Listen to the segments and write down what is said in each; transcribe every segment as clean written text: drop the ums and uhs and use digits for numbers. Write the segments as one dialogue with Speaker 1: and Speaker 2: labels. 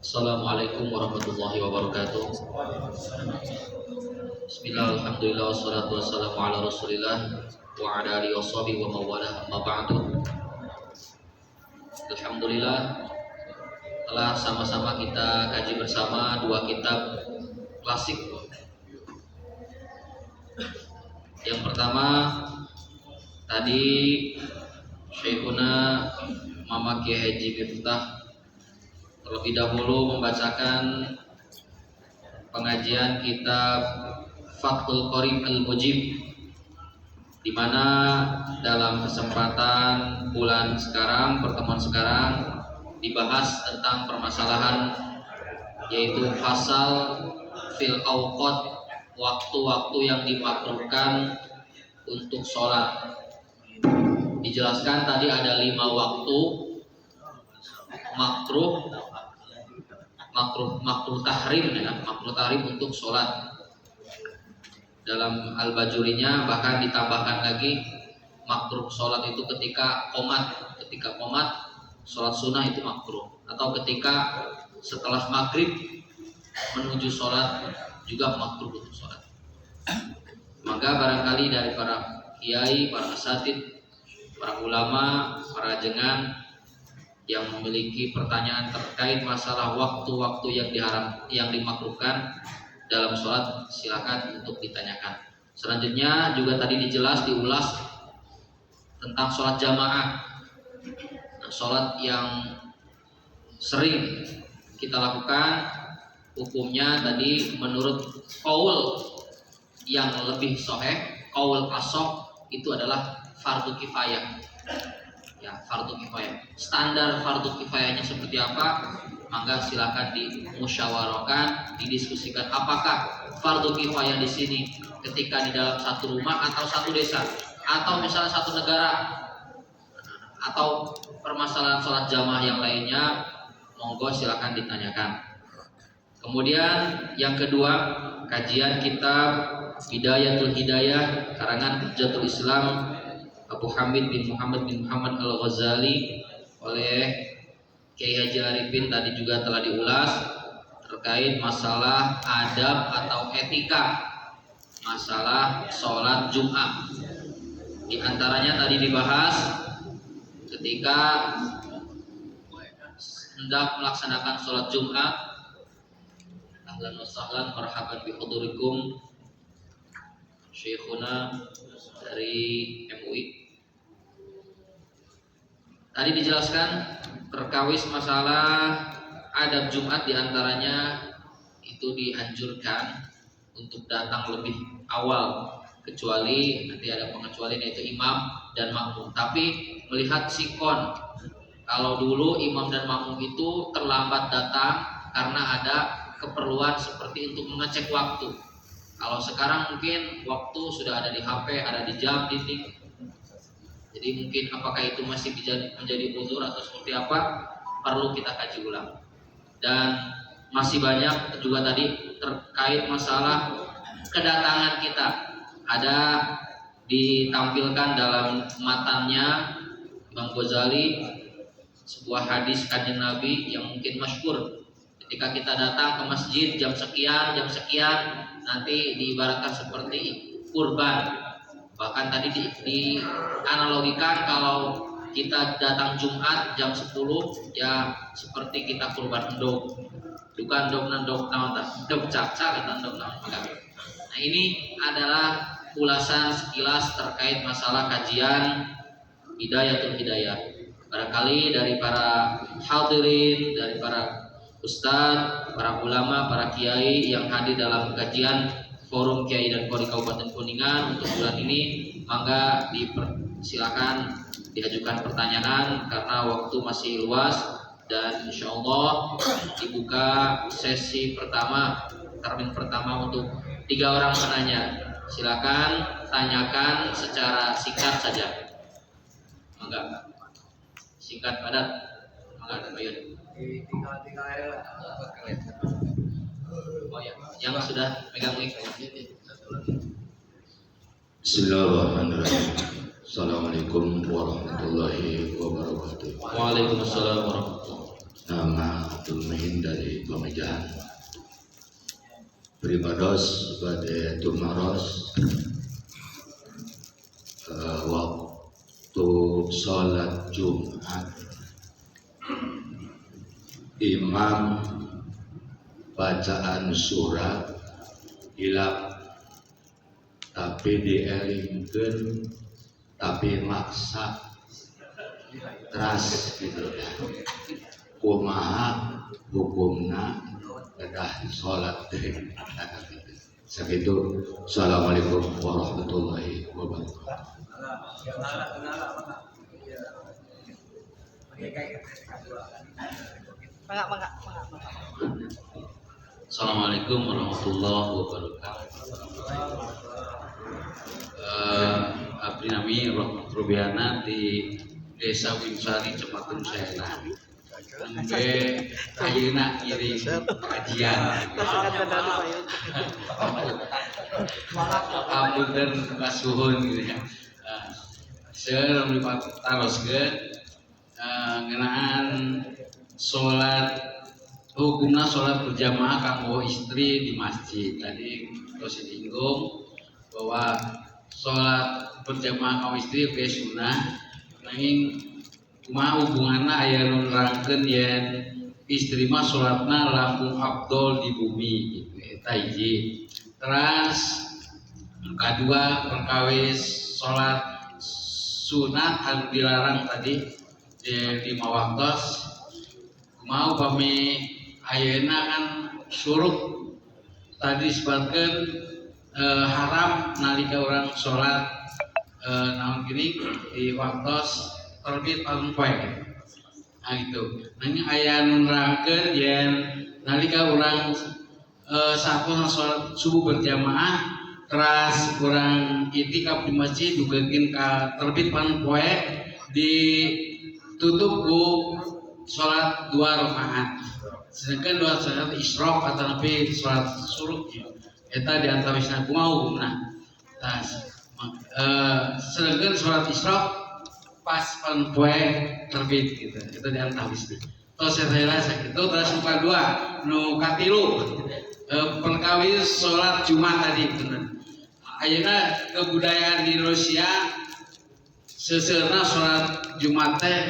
Speaker 1: Assalamualaikum warahmatullahi wabarakatuh. Bismillah, alhamdulillah, wassalatu wassalamu ala rasulillah wa ala alihi washabihi wa mawalah, amma ba'du. Alhamdulillah, telah sama-sama kita kaji bersama dua kitab klasik. Yang pertama tadi Syekhuna Mama Kiai Haji Miftah terlebih dahulu membacakan pengajian kitab Fathul Qorib Al-Mujib, di mana dalam kesempatan bulan sekarang, pertemuan sekarang, dibahas tentang permasalahan yaitu fasal fil awqat, waktu-waktu yang dimakruhkan untuk sholat. Dijelaskan tadi ada 5 waktu makruh tahrim, ya, makruh tahrim untuk sholat. Dalam Al-Bajurinya bahkan ditambahkan lagi makruh sholat itu ketika qomat sholat sunnah itu makruh, atau ketika setelah maghrib menuju sholat juga makruh untuk sholat. Maka barangkali dari para kiai, para asatid, para ulama, para jengan yang memiliki pertanyaan terkait masalah waktu-waktu yang dimakruhkan dalam sholat, silakan untuk ditanyakan. Selanjutnya juga tadi diulas tentang sholat jamaah. Nah, sholat yang sering kita lakukan, hukumnya tadi menurut qaul yang lebih sahih, qaul asah, itu adalah fardu kifayah. Ya, fardu kifayah. Standar fardu kifayahnya seperti apa? Maka silakan dimusyawarahkan, didiskusikan apakah fardu kifayah di sini ketika di dalam satu rumah atau satu desa, atau misalnya satu negara, atau permasalahan sholat jamaah yang lainnya, monggo silakan ditanyakan. Kemudian yang kedua, kajian kitab Bidayatul Hidayah karangan Hujjatul Islam Abu Hamid bin Muhammad bin Muhammad Al-Ghazali oleh Kiai Haji Arifin tadi juga telah diulas terkait masalah adab atau etika masalah sholat Jumat. Di antaranya tadi dibahas ketika hendak melaksanakan sholat Jumat, ahlan wa sahlan marhaban bi hudurikum Syekhuna dari MUI. Tadi dijelaskan terkawis masalah adab Jumat, diantaranya itu dianjurkan untuk datang lebih awal, kecuali nanti ada pengecualian yaitu imam dan makmum. Tapi melihat sikon, kalau dulu imam dan makmum itu terlambat datang karena ada keperluan seperti untuk mengecek waktu. Kalau sekarang mungkin waktu sudah ada di HP, ada di jam dinding. Jadi mungkin apakah itu masih menjadi uzur atau seperti apa, perlu kita kaji ulang. Dan masih banyak juga tadi terkait masalah kedatangan kita. Ada ditampilkan dalam matannya Imam Ghazali sebuah hadis Kanjeng Nabi yang mungkin masyhur. Ketika kita datang ke masjid jam sekian, nanti diibaratkan seperti kurban. Bahkan tadi dianalogikan kalau kita datang Jumat jam 10, ya seperti kita kurban endog. Bukan endog caca kita endog. Nah, ini adalah ulasan sekilas terkait masalah kajian Bidayatul Hidayah. Barangkali dari para hadirin, dari para ustadz, para ulama, para kiai yang hadir dalam kajian Forum Kiai dan Qori Kabupaten Kuningan untuk bulan ini, maka silakan diajukan pertanyaan karena waktu masih luas, dan insya Allah dibuka sesi pertama, termin pertama untuk 3 orang penanya. Silakan tanyakan secara singkat saja, maka singkat padat, maka ayo. Oh ya, yang sudah megang mic.
Speaker 2: Bismillahirrahmanirrahim. Assalamualaikum warahmatullahi wabarakatuh.
Speaker 1: Waalaikumsalam warahmatullahi wabarakatuh.
Speaker 2: Nama Abdul alamin dari pemejaan. Primados pada tumaros waktu sholat Jumat imam bacaan surat hilap tapi dielingkeun tapi maksa teras gitu ya. Kumaha hukumna kedah sholat segitu. Assalamualaikum warahmatullahi wabarakatuh.
Speaker 1: Assalamualaikum warahmatullahi wabarakatuh. Abdi nami Rahmat Rubiana di Desa Winsari, Kecamatan Saena. Engge ayeuna kirim kajian. Apunten kasuhun gitu ya. Seueur diparoskeun ngeunaan salat hukumna salat berjamaah kanggo istri di masjid. Tadi terus disinggung bahwa salat berjamaah kanggo istri oke sunah, nanging kumaha hubunganna aya nu nerangkeun yen istri mah salatna langkung afdol di bumi gitu eta hiji. Terus kedua perkawis salat sunat anu dilarang tadi di 5 waktos kumaha upami ayeuna kan suruk tadi disebutkan haram nalika orang sholat naon gini di waktos terbit paling poe. Nah itu. Nanya aya nu nerangkeun yen nalika urang sapoe salat subuh berjamaah teras urang itikaf di masjid dugekeun ka terbit paling poe ditutup ku salat 2 rakaat. Sedangkan 2 salat isyraq atau nabi salat suruk eta di antawisna kumaha hukumna. Tah sedangkan salat isyraq pas pan poe terbit gitu. Itu di antawisna. Tos saya sakitu terus nu kadua, nu katilu perkawis salat Jumat tadi bener. Ayeuna kebudayaan di Indonesia seuseurna salat Jumat teh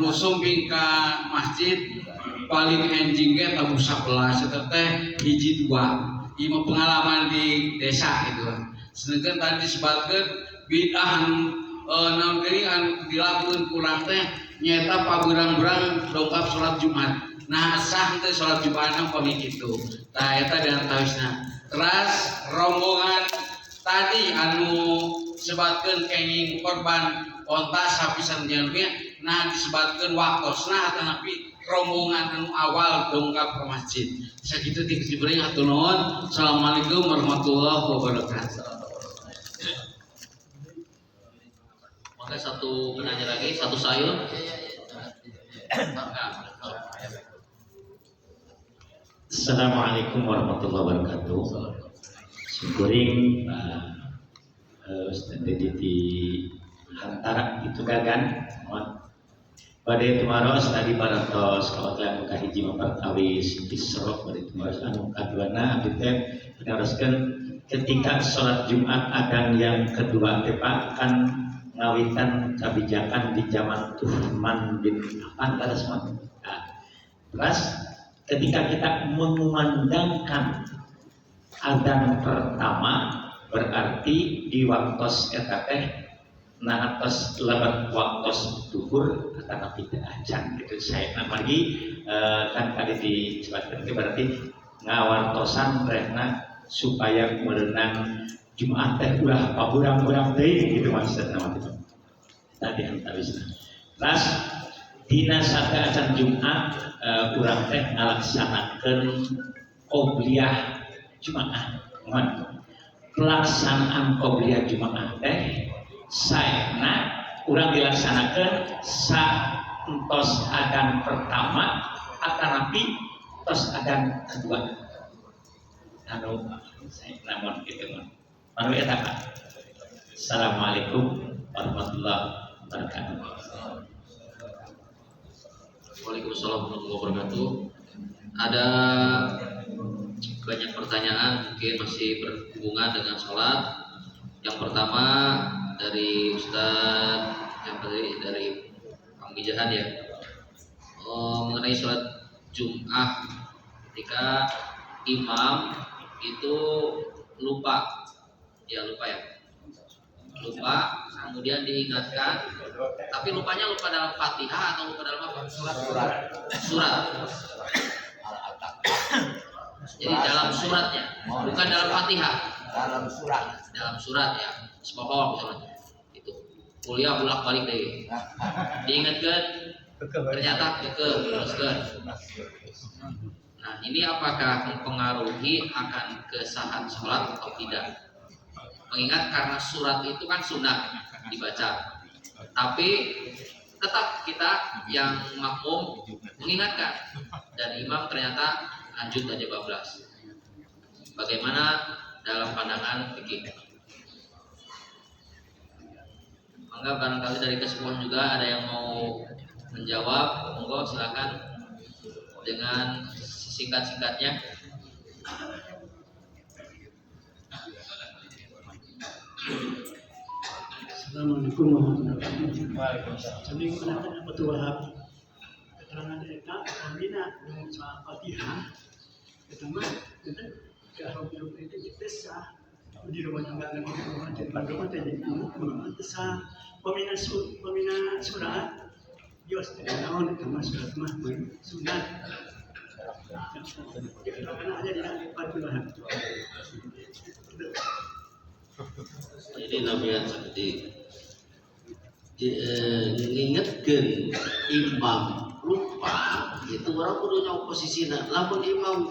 Speaker 1: nu sumping ka masjid paling enjing ge tabu 11 eta teh hiji 2. Ieu pengalaman di desa gitu. Sedangkan tadi disebutkeun bid'ah naon geuning anu dilakukeun kurang teh nyaeta pabeurang-beurang dongkap salat Jumat. Nah sah teh salat Jumatna upami kitu. Tah eta di antawisna. Terus rombongan tadi anu sebatkeun kenging korban onta sapisan diannya nah disebutkeun waktosna atau napi rombongan anu awal dongkap ke masjid. Sakitu ti diberi atuh nuhun. Assalamualaikum warahmatullahi wabarakatuh. Maka satu penanya lagi, satu sayur.
Speaker 3: Assalamualaikum warahmatullahi wabarakatuh. Syukuring Ustaz di antara itu gagan pada tumaros tadi parantos kawalan muka hiji memperkawis isrok pada tumaros anu kaduana abdi teh pinaroskeun ketika sholat Jumat adan yang kedua teh Pak kan ngawitan kebijakan di zaman Tuhman bin Affan terus ketika kita mengumandangkan adzan pertama berarti di waktos eta teh nah atas lebat waktos duhur atau tidak ajan gitu saya lagi kan tadi disebutkan berarti ngawartosan rehna supaya merenang Jumat teh ulah paburang-burang deui gitu maksudna itu tadi antawisna. Terus dina sada acan Jumat urang teh ngalaksanakeun qobliyah Jumat. Pelaksanaan qobliyah Jumat teh saena urang dilaksanakeun saentos adzan pertama atanapi tos adzan kedua. Anu namun kitu mah. Manu eta Pak. Assalamualaikum warahmatullahi wabarakatuh.
Speaker 1: Waalaikumsalam warahmatullahi wabarakatuh. Ada banyak pertanyaan mungkin masih berhubungan dengan sholat. Yang pertama dari Ustadz yang tadi dari Kang Mijahan ya, mengenai sholat Jum'ah ketika imam itu lupa ya, kemudian diingatkan, tapi lupanya lupa dalam Fatihah atau lupa dalam apa? Surat. Jadi dalam suratnya, bukan dalam Fatihah. Dalam surat ya. Semoga misalnya itu kuliah bolak balik deh. Diingatkan, ternyata teruskan. Nah, ini apakah mempengaruhi akan kesahan sholat atau tidak? Mengingat karena surat itu kan sunnah dibaca, tapi tetap kita yang makmum mengingatkan dan imam ternyata lanjut aja bablas. Bagaimana dalam pandangan fikih? Maka barangkali dari kesemuan juga ada yang mau menjawab, monggo silakan dengan singkat-singkatnya.
Speaker 4: Assalamualaikum warahmatullahi wabarakatuh. Jadi mengenai Betul Wahab keterangan mereka Amina dengan soal Fatihah pertama kita kalau itu ditesah di rumah tangga dan rumah tangga tesah pemina surat Yos tahun sama surat mah sunat karena ada di Betul Wahab.
Speaker 5: Jadi namanya seperti mengingatkan imam lupa itu orang kudunya posisinya lamun imam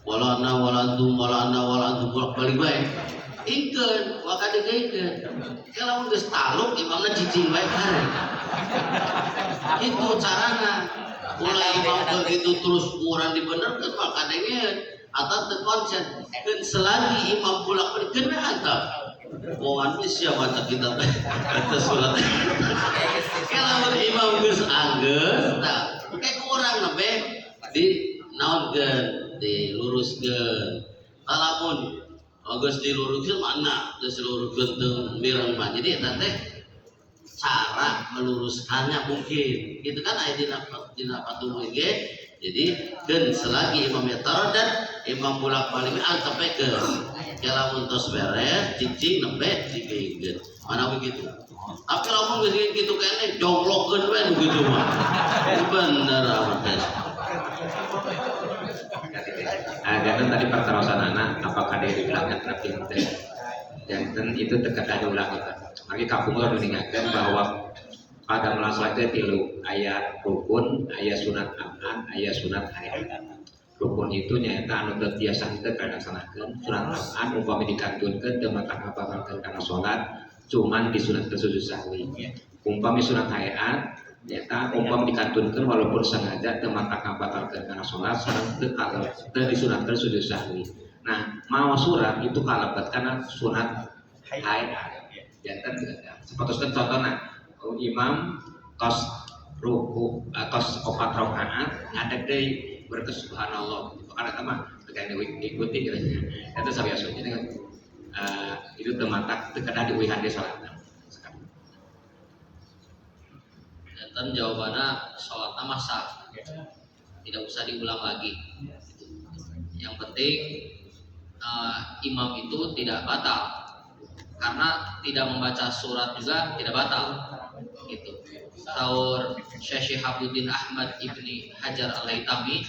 Speaker 5: walana walantum bolak balik baik ingkeun wakade ingkeun kalau geus taluk imamna cicing baik bareng itu carana mulai imam begitu terus urang dibenerkeun maka dengeun atau terkonsen dan selagi imam bolak balik kena atau wongan siapa baca kita kata surat kalau imam geus anggeus tah kayak kurang nembe di naonkeun diluruskeun lamun geus diluruskeun mana geus diluruskeun teu mireng mah jadi eta teh cara meluruskannya mungkin itu kan aya dina patuh ge jadi dan selagi imamnya taradat imam bolak-balik antepkeun kalau tos beres cicing nembe dikeun mana begitu tapi lamun geus kitu kene jonglokkeun we begitu mah bener amat teh.
Speaker 3: Jangan tadi perterusan anak apakah dari belakang tapi jangan itu dekat ada ulang itu mari kapung lo mengingatkan bahwa pada melaksanakan itu tilu ayat rukun, ayat sunat aman, ayat sunat hayat. Rukun itu nyata anu biasa kita laksanakan. Sunat aman umpama dikantunkeun teu mata ngabatalkeun kana salat, cuman disunatkeun sujud sahwi. Umpama sunat hayat nyata umpama dikantunkeun walaupun sengaja teu mata ngabatalkeun kana salat, sareng teu disunatkeun sujud sahwi. Nah, mau surat itu kalebet kana sunat hayat. Jantan seperti contohna imam kos ruku kos 4 rakaat ngadeg deui berkes subhanallah itu kan eta mah tegan diikuti gitu eta sabiasanya dengan itu teu matak teu kada diuihan di salatna
Speaker 1: dan jawabannya salatna mah sah tidak usah diulang lagi yang penting imam itu tidak batal karena tidak membaca surat juga tidak batal gitu. Saur Syekh Syihabuddin Ahmad Ibni Hajar Al-Haytami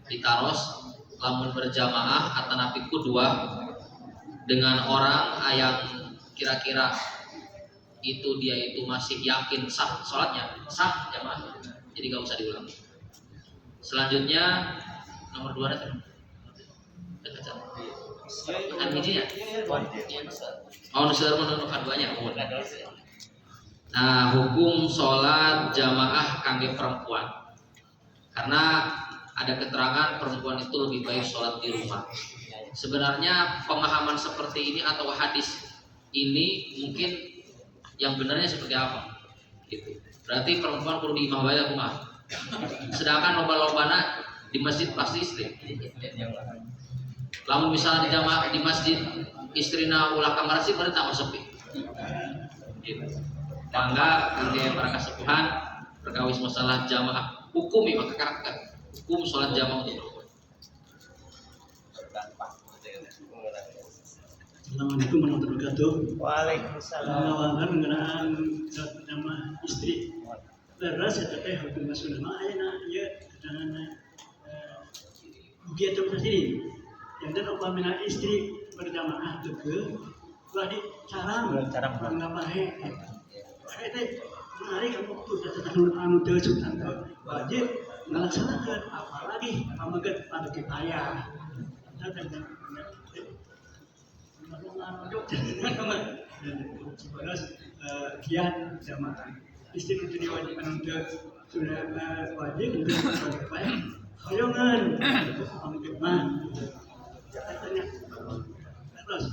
Speaker 1: ditaros lamun berjamaah atanapi kudua dengan orang yang kira-kira itu dia itu masih yakin sah sholatnya sah jamaah jadi gak usah diulang. Selanjutnya nomor 2 ada kan hijinya mau nusadar menentukan banyak. Nah, hukum sholat jamaah kangge perempuan karena ada keterangan perempuan itu lebih baik sholat di rumah. Sebenarnya pemahaman seperti ini atau hadis ini mungkin yang benarnya seperti apa? Gitu. Berarti perempuan perlu di imah baik rumah. Sedangkan loba-lobana di masjid pasti istri. Lamun misalnya di jamaah di masjid istrina ulah kamar sih berarti tambah sepi. Gitu. Bangga kangge para kasepuhan perkawis masalah jamaah hukum ya maka karakter hukum sholat jamaah untuk perempuan.
Speaker 4: Assalamualaikum warahmatullahi wabarakatuh.
Speaker 6: Waalaikumsalam.
Speaker 4: Menawarkan mengenaan saat pertama istri. Leras ya teteh hukum masalah ayana ya kadang begitu sendiri. Yang dan upamina istri berjamaah juga telah dicarang nggak baik. Teh mari kamu tuh datang anu teu sultan wajib ngalaksanakeun apalagi pamaget pada kipayah. Terus kian jamaah istri itu diwajibkan untuk sudah wajib untuk kipayah. Hayongan pamaget mah. Katanya terus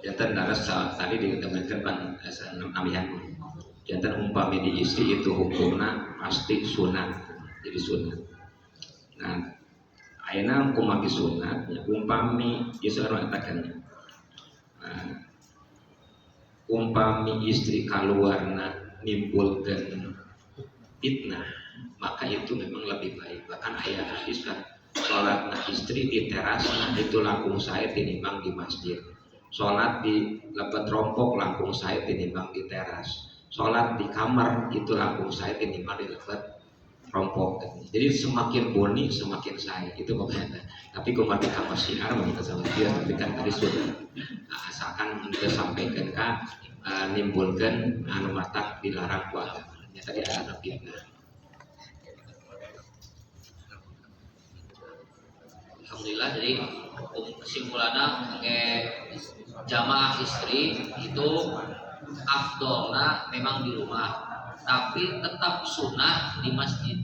Speaker 3: Jantan naras tadi ditemukan pan namihan. Jantan umpami di istri itu hukumna pasti sunat, jadi sunat. Nah, ayeuna kumaki sunat, ya umpami ieu anu atakeun. Nah, umpami istri kaluarna nimbulkeun fitnah, maka itu memang lebih baik. Bahkan ayat hadis kan sholatna istri di terasna itu langkung sae tinimbang di masjid. Sholat di lebat rompok langkung sae tinimbang di teras. Sholat di kamar itu langkung sae tinimbang di lebat rompok. Jadi semakin boni semakin sae itu pokoknya. Tapi kemarin kamar siar kita sama dia tapi kan tadi sudah asalkan kita sampaikan kan nimbulkan anu mata dilarang ku agama. Tadi ada fitnah.
Speaker 1: Alhamdulillah jadi kesimpulannya jamaah istri itu afdolna memang di rumah tapi tetap sunnah di masjid.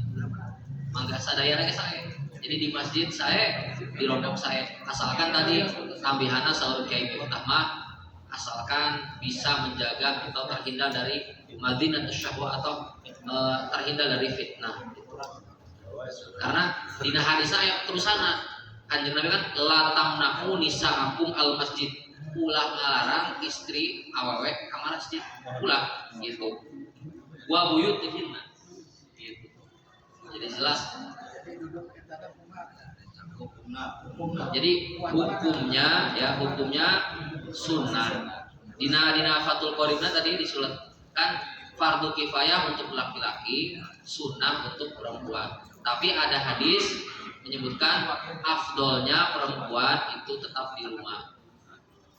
Speaker 1: Mangga sadaya lagi saya. Jadi di masjid saya, di rombong saya. Asalkan tadi tambihana saur Kiai Miftah mah asalkan bisa menjaga atau terhindar dari madinah syahwat atau terhindar dari fitnah. Karena di hadis saya terusana Kanjeng Nabi kan latamnahu nisaakum al masjid, ulah ngalarang istri awewe kamar masjid, ulah gitu. Wa buyutihinna gitu. Jadi jelas. Jadi hukumnya sunnah. Dina Fathul Qoribna tadi disulatkan fardu kifayah untuk laki-laki, sunnah untuk perempuan. Tapi ada hadis menyebutkan afdolnya perempuan itu tetap di rumah.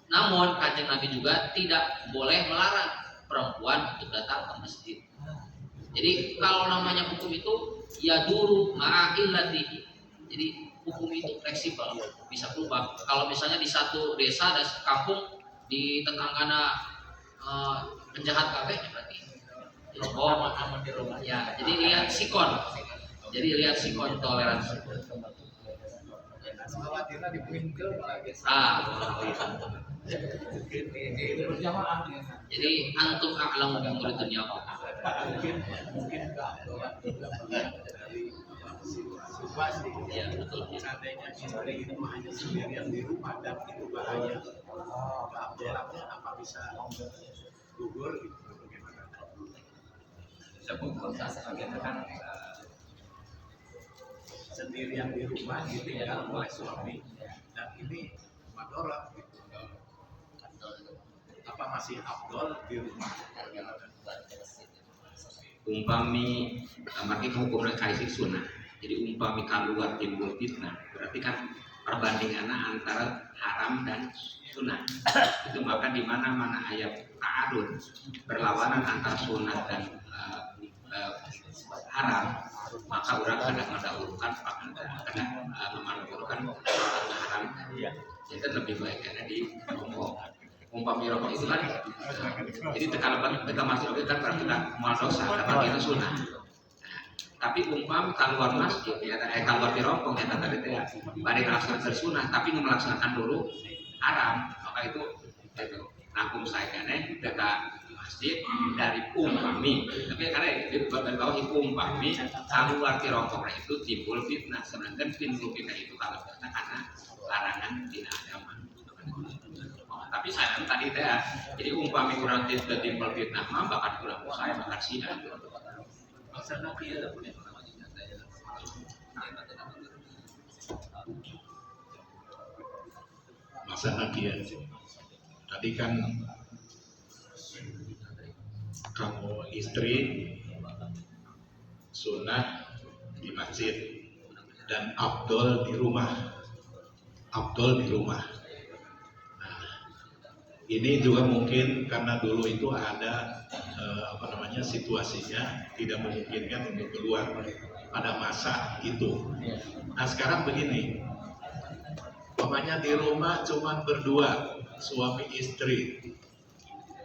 Speaker 1: Namun Kanjeng Nabi juga tidak boleh melarang perempuan untuk datang ke masjid. Jadi kalau namanya hukum itu ya duru ma'illati. Jadi hukum itu fleksibel, bisa berubah. Kalau misalnya di satu desa dan kampung di tetanggana penjahat kabeh berarti Lombok aman di rumah. Ya, jadi lihat sikon. Jadi lihat sikon toleransi. Jadi antum a'lamu bi umuri dunya.
Speaker 7: Mungkin ya betul. Seandainya istri itu hanya sendirian di rumah dan itu bahaya, keabdalannya apa bisa gugur gitu bagaimana?
Speaker 6: Sebut saya kan
Speaker 7: sendirian di rumah ditinggal oleh suami dan ini madorot gitu. Apa masih afdol di rumah?
Speaker 3: Umpami makin hukumnya kaisi sunnah. Jadi umpami keluar timbul fitnah, berarti kan perbandingannya antara haram dan sunnah. Itu maka di mana-mana ayat ta'arud berlawanan antara sunnah dan haram, maka orang kadang mendahulukan haram. Itu lebih baik karena di rokok. Umpami rokok itu kan, jadi tekan masuk itu kan berarti kan mau dosa karena itu sunnah.
Speaker 1: Tapi umpam keluar masjid ya, keluar di rompong ya tadi teh, bari melaksanakan sunah, tapi nu melaksanakan dulu haram, maka itu. Nakum saya kene data masjid dari umpami, tapi karena di bawah umpami keluar di rompong itu timbul fitnah. Sebenarnya timbul fitnah itu kalau karena larangan tidak agama. Tapi saya tadi teh, jadi umpami kurang timbul fitnah mah bakal kurang saya bakal sidang. Maksudnya dia punya
Speaker 7: Masalah dia tadi kan kamu istri sunnah di masjid dan afdol di rumah. Nah, ini juga mungkin karena dulu itu ada situasinya tidak memungkinkan untuk keluar pada masa itu. Nah sekarang begini, umpamanya di rumah cuma berdua suami istri.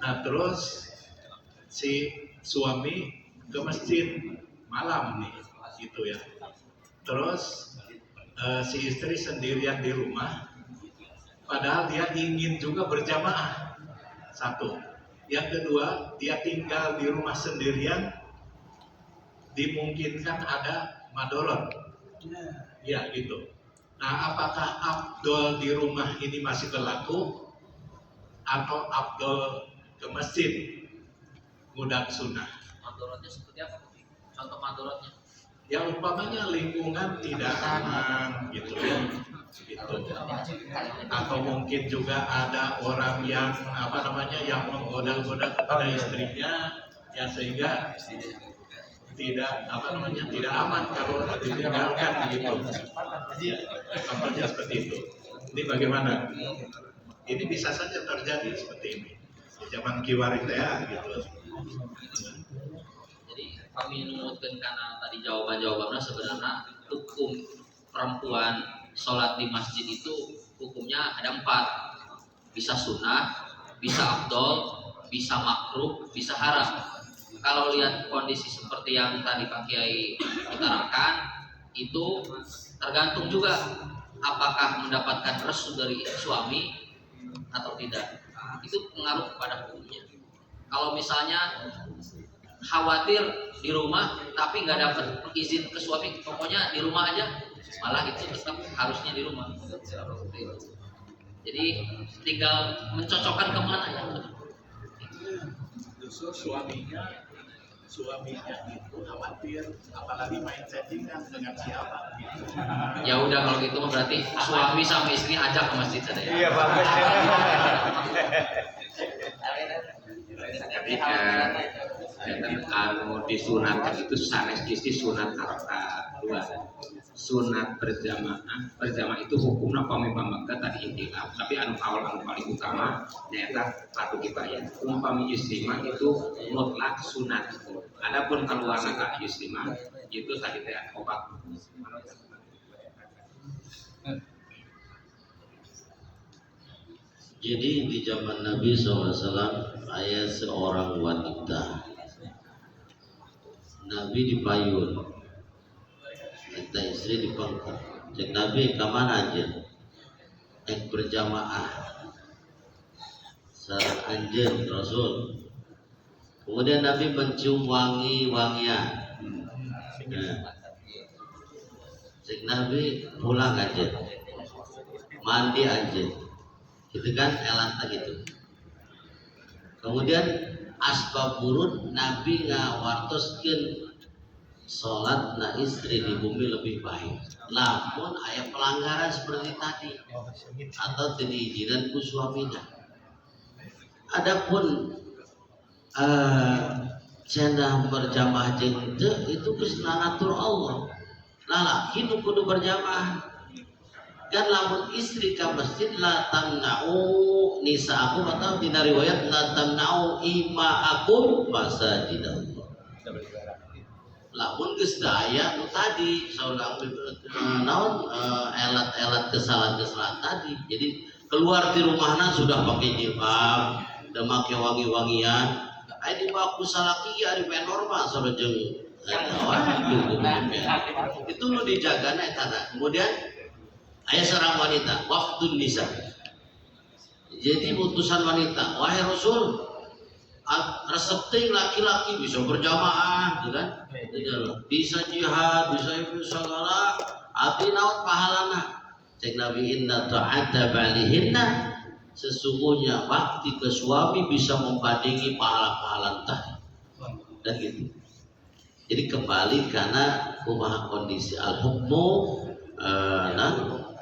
Speaker 7: Nah terus si suami ke masjid malam nih, gitu ya. Terus si istri sendirian di rumah, padahal dia ingin juga berjamaah. Satu. Yang kedua, dia tinggal di rumah sendirian, dimungkinkan ada madorot. Ya gitu. Nah, apakah afdol di rumah ini masih berlaku atau afdol ke masjid ngudang sunnah?
Speaker 1: Madorotnya seperti apa? Contoh madorotnya?
Speaker 7: Ya umpamanya lingkungan tidak aman gitu ya. Gitu. Atau mungkin juga ada orang yang yang menggoda-goda kepada istrinya, ya sehingga tidak aman kalau ditinggalkan gitu. Contohnya seperti itu. Ini bagaimana? Ini bisa saja terjadi seperti ini di zaman kiwarit ya gitu.
Speaker 1: Jadi kami menunjukkan karena tadi jawabannya sebenarnya hukum perempuan sholat di masjid itu hukumnya ada 4, bisa sunnah, bisa afdol, bisa makruh, bisa haram. Kalau lihat kondisi seperti yang tadi Pak Kiai utarakan, itu tergantung juga apakah mendapatkan restu dari suami atau tidak. Itu pengaruh pada hukumnya. Kalau misalnya khawatir di rumah tapi nggak dapat izin ke suami, pokoknya di rumah aja, malah itu tetap harusnya di rumah. Jadi tinggal mencocokkan kemana ya.
Speaker 7: Justru suaminya itu khawatir, apalagi main settingan dengan siapa gitu.
Speaker 1: Ya udah kalau gitu berarti suami sama istri ajak ke masjid saja.
Speaker 6: Iya bagus.
Speaker 2: Jadi kalau disunatkan itu sanes isi sunat harta 2. Sunat berjamaah itu hukumnya pamika tadi intilah. Tapi anu paling utama nyata fardu kifayah. Umpami istimah itu mutlak sunat. Adapun keluar ka istimah itu tadi teh obat.
Speaker 5: Jadi di zaman Nabi SAW ada seorang wanita, Nabi dipayun, minta istri dipangkat. Cek Nabi kemana aja? Berjamaah. Sarang anjen Rasul. Kemudian Nabi mencium wangian. Cek Nabi pulang aja, mandi aja. Gitu kan elanta gitu. Kemudian asbab burun Nabi ngawartoskeun salat na istri di bumi lebih baik. Lamun aya pelanggaran seperti tadi atau tidak diizinkan ku suaminya. Adapun cenah berjamaah jeung teu itu geus ngatur Allah. Lalaki nu kudu berjamaah. Kan lamun istri ka masjid la tamna'u nisa'akum atau dina riwayat la tamna'u ima'akum masajidallah. Lamun geus daya nu tadi saurang naon elat-elat kesalahan tadi. Jadi keluar di rumahna sudah pakai jilbab, udah make wangi-wangian. Aya dibawa ku salaki ari normal sareng Itu lo dijaga naik tanah. Kemudian ayat serang wanita, waktu nisa. Jadi utusan wanita, wahai Rasul, resepting laki-laki bisa berjamaah, gitu kan? Bisa jihad, bisa segala. Abi naut pahalana. Cek Nabi inna ta'adda balihinna. Sesungguhnya bakti ke suami bisa membandingi pahala-pahala tadi. Dan gitu. Jadi kembali karena kumaha kondisi al-hukmu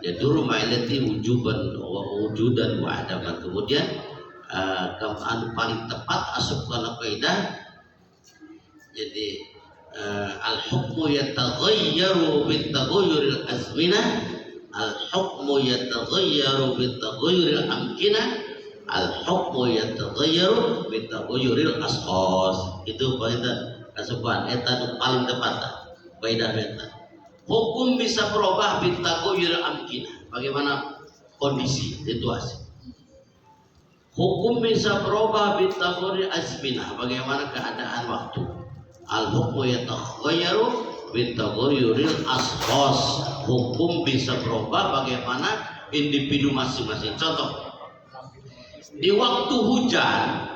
Speaker 5: yaduru ma'ilati wujuban wa wujudan wa adaman. Kemudian paling tepat asup kana kaidah. Jadi al-hukmu yataghayyaru bitaghayyuril azminah, al-hukmu yataghayyaru bitaghayyuril amkinah, al-hukmu yataghayyaru bitaghayyuril ashkhas. Itu kaidah asupan eta paling tepat kaidah eta. Hukum bisa berubah bitaghayyuril amkinah. Bagaimana kondisi situasi. Hukum bisa berubah bitaghayyuril azminah. Bagaimana keadaan waktu. Al-hukmu yataghayyaru bitaghayyuril ashkhas. Hukum bisa berubah bagaimana individu masing-masing. Contoh, di waktu hujan,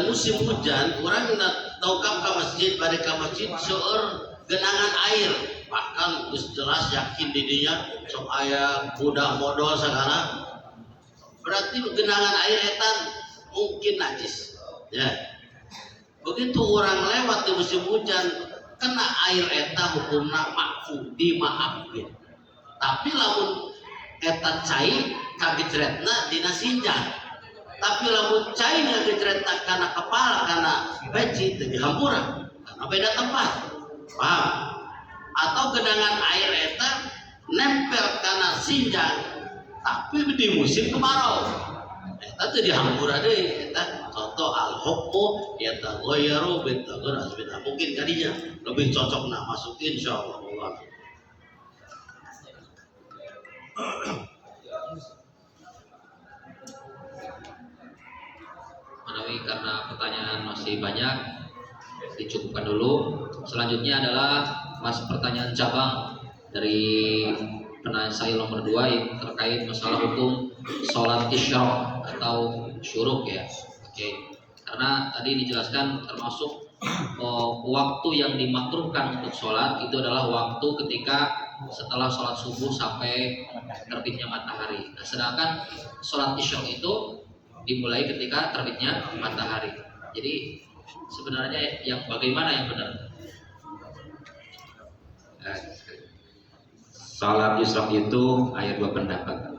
Speaker 5: musim hujan, orang taukap ke masjid, balik ke masjid, seueur genangan air, bahkan jelas yakin didinya sok aya budak modal segala. Berarti genangan air etan mungkin najis. Ya. Begitu orang lewat di musim hujan kena air eta hukumna makfu dimaafkeun. Tapi lamun eta cai kagecretna dina sinjah. Tapi lamun cai ngagecretna kana kepala kana peci teu dihampura karena beda tempat. Paham? Atau genangan air eta nempel kana sinjah tapi di musim kemarau. Eta teu dihampura deui eta. Contoh al-hukmu yataghayyaru bitaghayyur azminah. Mungkin kadinya lebih cocok nak masuk insyaallah.
Speaker 1: Manawi karena pertanyaan masih banyak, dicukupkan dulu. Selanjutnya adalah pertanyaan cabang dari penanya saya nomor 2 yang terkait masalah hukum sholat isyraq atau syuruk ya. Oke. Karena tadi dijelaskan termasuk waktu yang dimakruhkan untuk sholat itu adalah waktu ketika setelah sholat subuh sampai terbitnya matahari. Nah, sedangkan sholat isyraq itu dimulai ketika terbitnya matahari. Jadi sebenarnya yang bagaimana yang benar?
Speaker 2: Salat isyraq itu ayat 2 pendapat.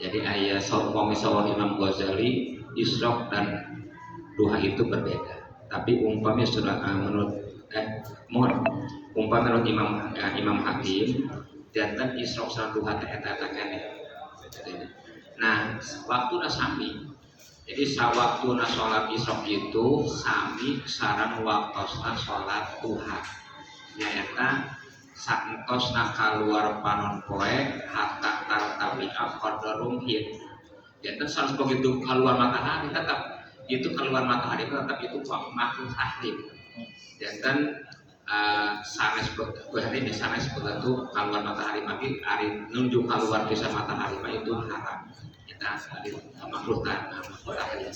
Speaker 2: Jadi ayat sawal Imam Ghazali isyraq dan duha itu berbeda. Tapi umpamanya sudah menurut Imam Hakim dan isyraq sareng duha eta kene. Nah, waktuna sami. Jadi sawaktuna salat isyraq itu sami sareng waktosna salat duha. Nyaeta saentosna kaluar panon poe hatta tartabi'a qadarum hid. Janten sanes begitu keluar matahari tetap itu keluar matahari tetap itu makruh tahrim. Janten sanes berarti di sanes begitu keluar matahari maki ari nunjuk keluar bisa matahari mah itu haram. Kita tadi makruh tahrim.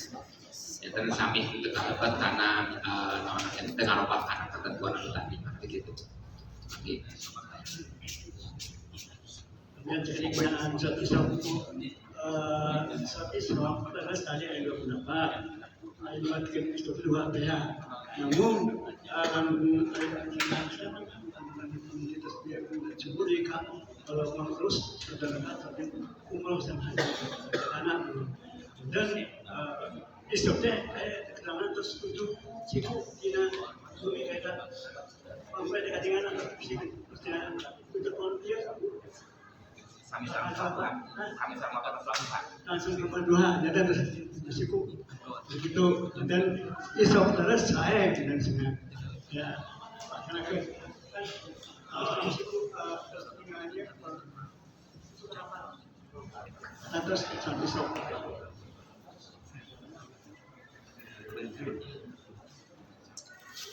Speaker 2: Janten sami itu kabebat karena dengan obat karena ketentuan tadi begitu.
Speaker 4: Kemudian jadi penggunaan sholat isyraq adalah tadi ada 2 pendapat. Ayatkan itu kedua pihak. Namun kalau mau terus saudara tapi umroh sama anak dan isyraqnya keterangan terus untuk jika tidak bumi kata sampai dekat dengan anak percayaan untuk dia sama pelabuhan langsung ke Madura dan risiko begitu dan isyraq terus saya dengan sengaja ya karena kan risiko ketinggalannya atas sampai isyraq.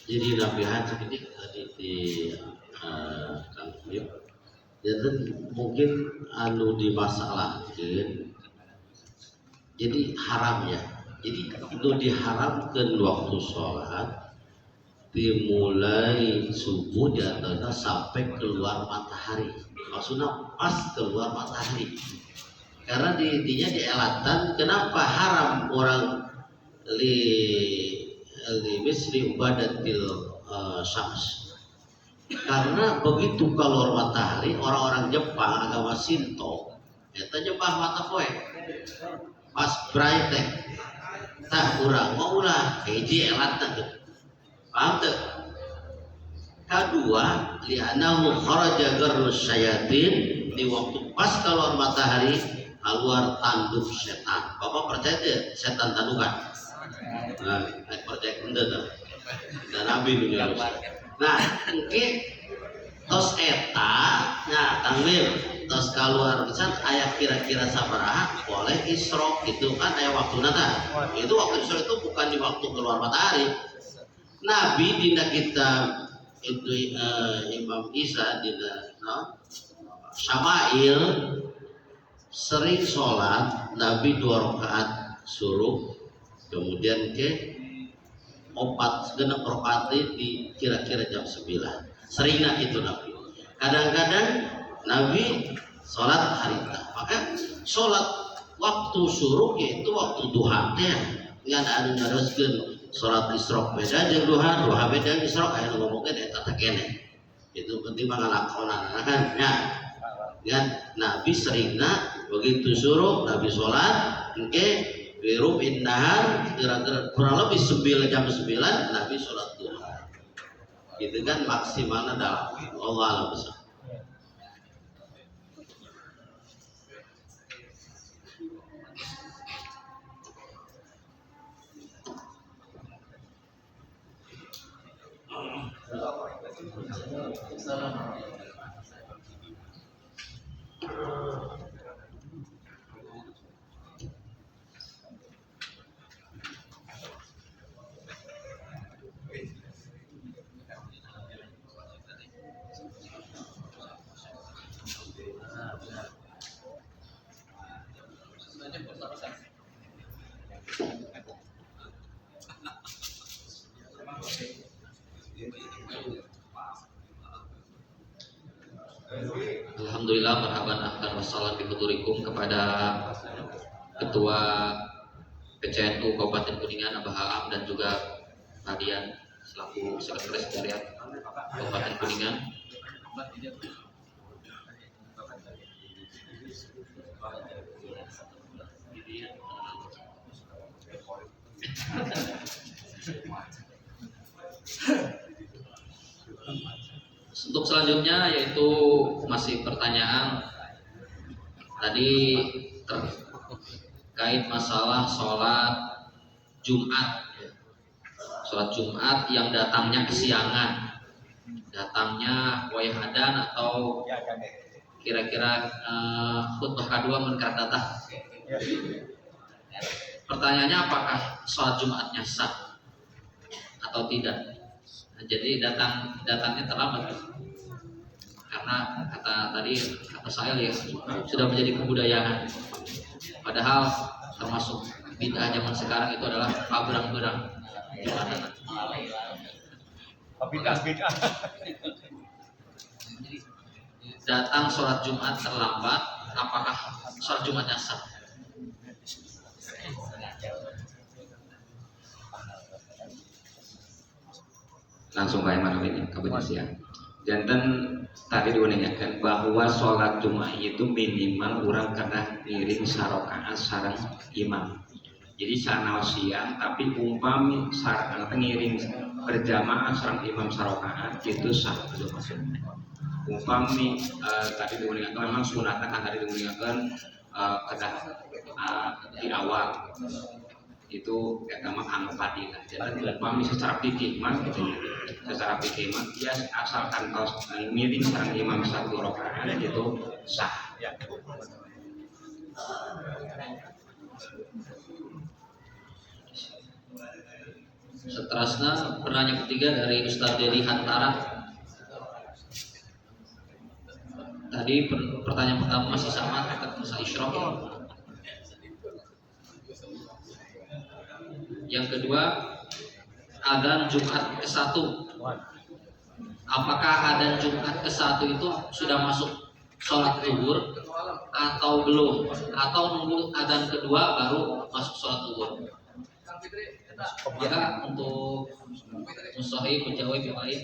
Speaker 5: jadi Nabi Haji ini tadi di Kang Yuk. Jadi mungkin anu dimasalahkeun. Jadi haram ya. Jadi itu diharamkan waktu sholat dimulai subuh di atasnya sampai keluar matahari. Maksudnya pas keluar matahari. Karena intinya di elatan kenapa haram orang li misli ubadatil syams. Karena begitu keluar matahari orang-orang Jepang agama Shinto eta nyembah mata poe pas bright teh tah urang mau ulah hiji elatna teh paham teu kadua li'annahu kharaja garrus syayatin di waktu pas keluar matahari keluar tanduk setan. Bapak percaya teu setan tandukan? Nah, percaya henteu dan Nabi menyuruh. Nah, engke tos eta nya tanwir tos keluar pisan aya kira-kira sabaraha boleh isra gitu kan aya waktuna tah. Itu waktu isra itu bukan di waktu keluar matahari. Nabi dina kitab itu Imam Isa dina Syama'il sering sholat Nabi 2 rakaat suruh kemudian ke 4 genep rakaat di kira-kira jam 9 seringnya itu Nabi. Kadang-kadang Nabi sholat harita maka sholat waktu suruh yaitu waktu duha teh yang anu nyareskeun sholat isrok beda jeung duha beda isrok aya ngomongkeun eta teh keneh itu penting mangalakonan kan nya kan Nabi seringna begitu suruh Nabi sholat engke birubin nahar kira-kira kurang lebih jam 9 Nabi sholat duha itu kan maksimalnya dalam Allah alam besar.
Speaker 1: Alhamdulillah marhaban ahlan wassalam bihudurikum kepada Ketua PCNU Kabupaten Kuningan Abah Aam dan juga Hadian selaku Sekretaris Sekretariat Kabupaten Kuningan. Untuk selanjutnya yaitu masih pertanyaan tadi terkait masalah sholat Jumat, sholat Jumat yang datangnya kesiangan, datangnya wayah adan atau kira-kira khutbah kedua meningkat datang. Pertanyaannya apakah sholat Jumatnya sah atau tidak? Nah, jadi datangnya terlambat karena kata saya ya sudah menjadi kebudayaan. Padahal termasuk bid'ah zaman sekarang itu adalah paberang-berang.
Speaker 6: Bid'ah.
Speaker 1: Datang sholat Jumat terlambat, apakah sholat Jumatnya sah?
Speaker 2: Langsung kayak mana ini kebetulan jantan tadi diuningatkan bahwa sholat Jumat itu minimal orang kena ngiring sarokaat sareng imam. Jadi sana siang tapi umpami sareng ngiring berjamaah sareng imam sarokaat itu sah. Umpami tadi diuningatkan memang sunatnya kan tadi diuningatkan kena di awal itu agama anu fadilah. Jadi umpami secara fikih mah gitu ya. Secara fikih mah dia asalkan tos ngiring sareng imam satu rakaat itu sah.
Speaker 1: Seterusnya penanya ketiga dari Ustadz Dedi Hantara. Tadi pertanyaan pertama masih sama terkait masa Isyraq. Yang kedua, adzan Jumat ke-1. Apakah adzan Jumat ke-1 itu sudah masuk sholat zuhur atau belum? Atau nunggu adzan kedua baru masuk sholat zuhur? Maka untuk Mustahi menjawab yang lain.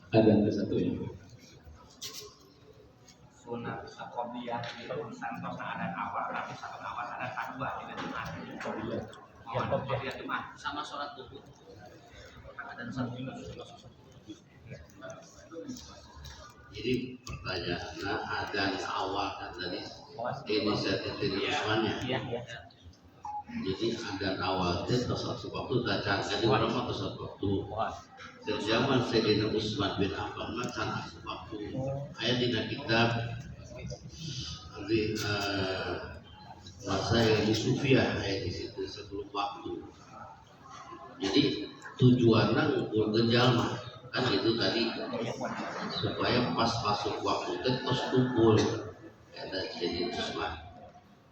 Speaker 3: Adzan ke-1 ya.
Speaker 6: Sunat qobliyah itu santos ada awal tapi satu awal ada kedua tidak cuma qobliyah. Ya qobliyah cuma
Speaker 1: Sama sholat zuhur. Adzan 1.
Speaker 5: Jadi pertanyaannya adzan awal kan tadi inisiatif dari Usmannya.
Speaker 6: iya.
Speaker 5: Jadi adzan awal itu satu waktu bacaan jadi orang atau satu waktu. Dari zaman Sayyidina Utsman bin Affan macan waktu ayat di kitab di masa yang di Sufiah ayat di situ sebelum waktu. Jadi tujuannya ngukur gejalma kan itu tadi supaya pas masuk waktu itu terus kumpul ada Sayyidina Utsman.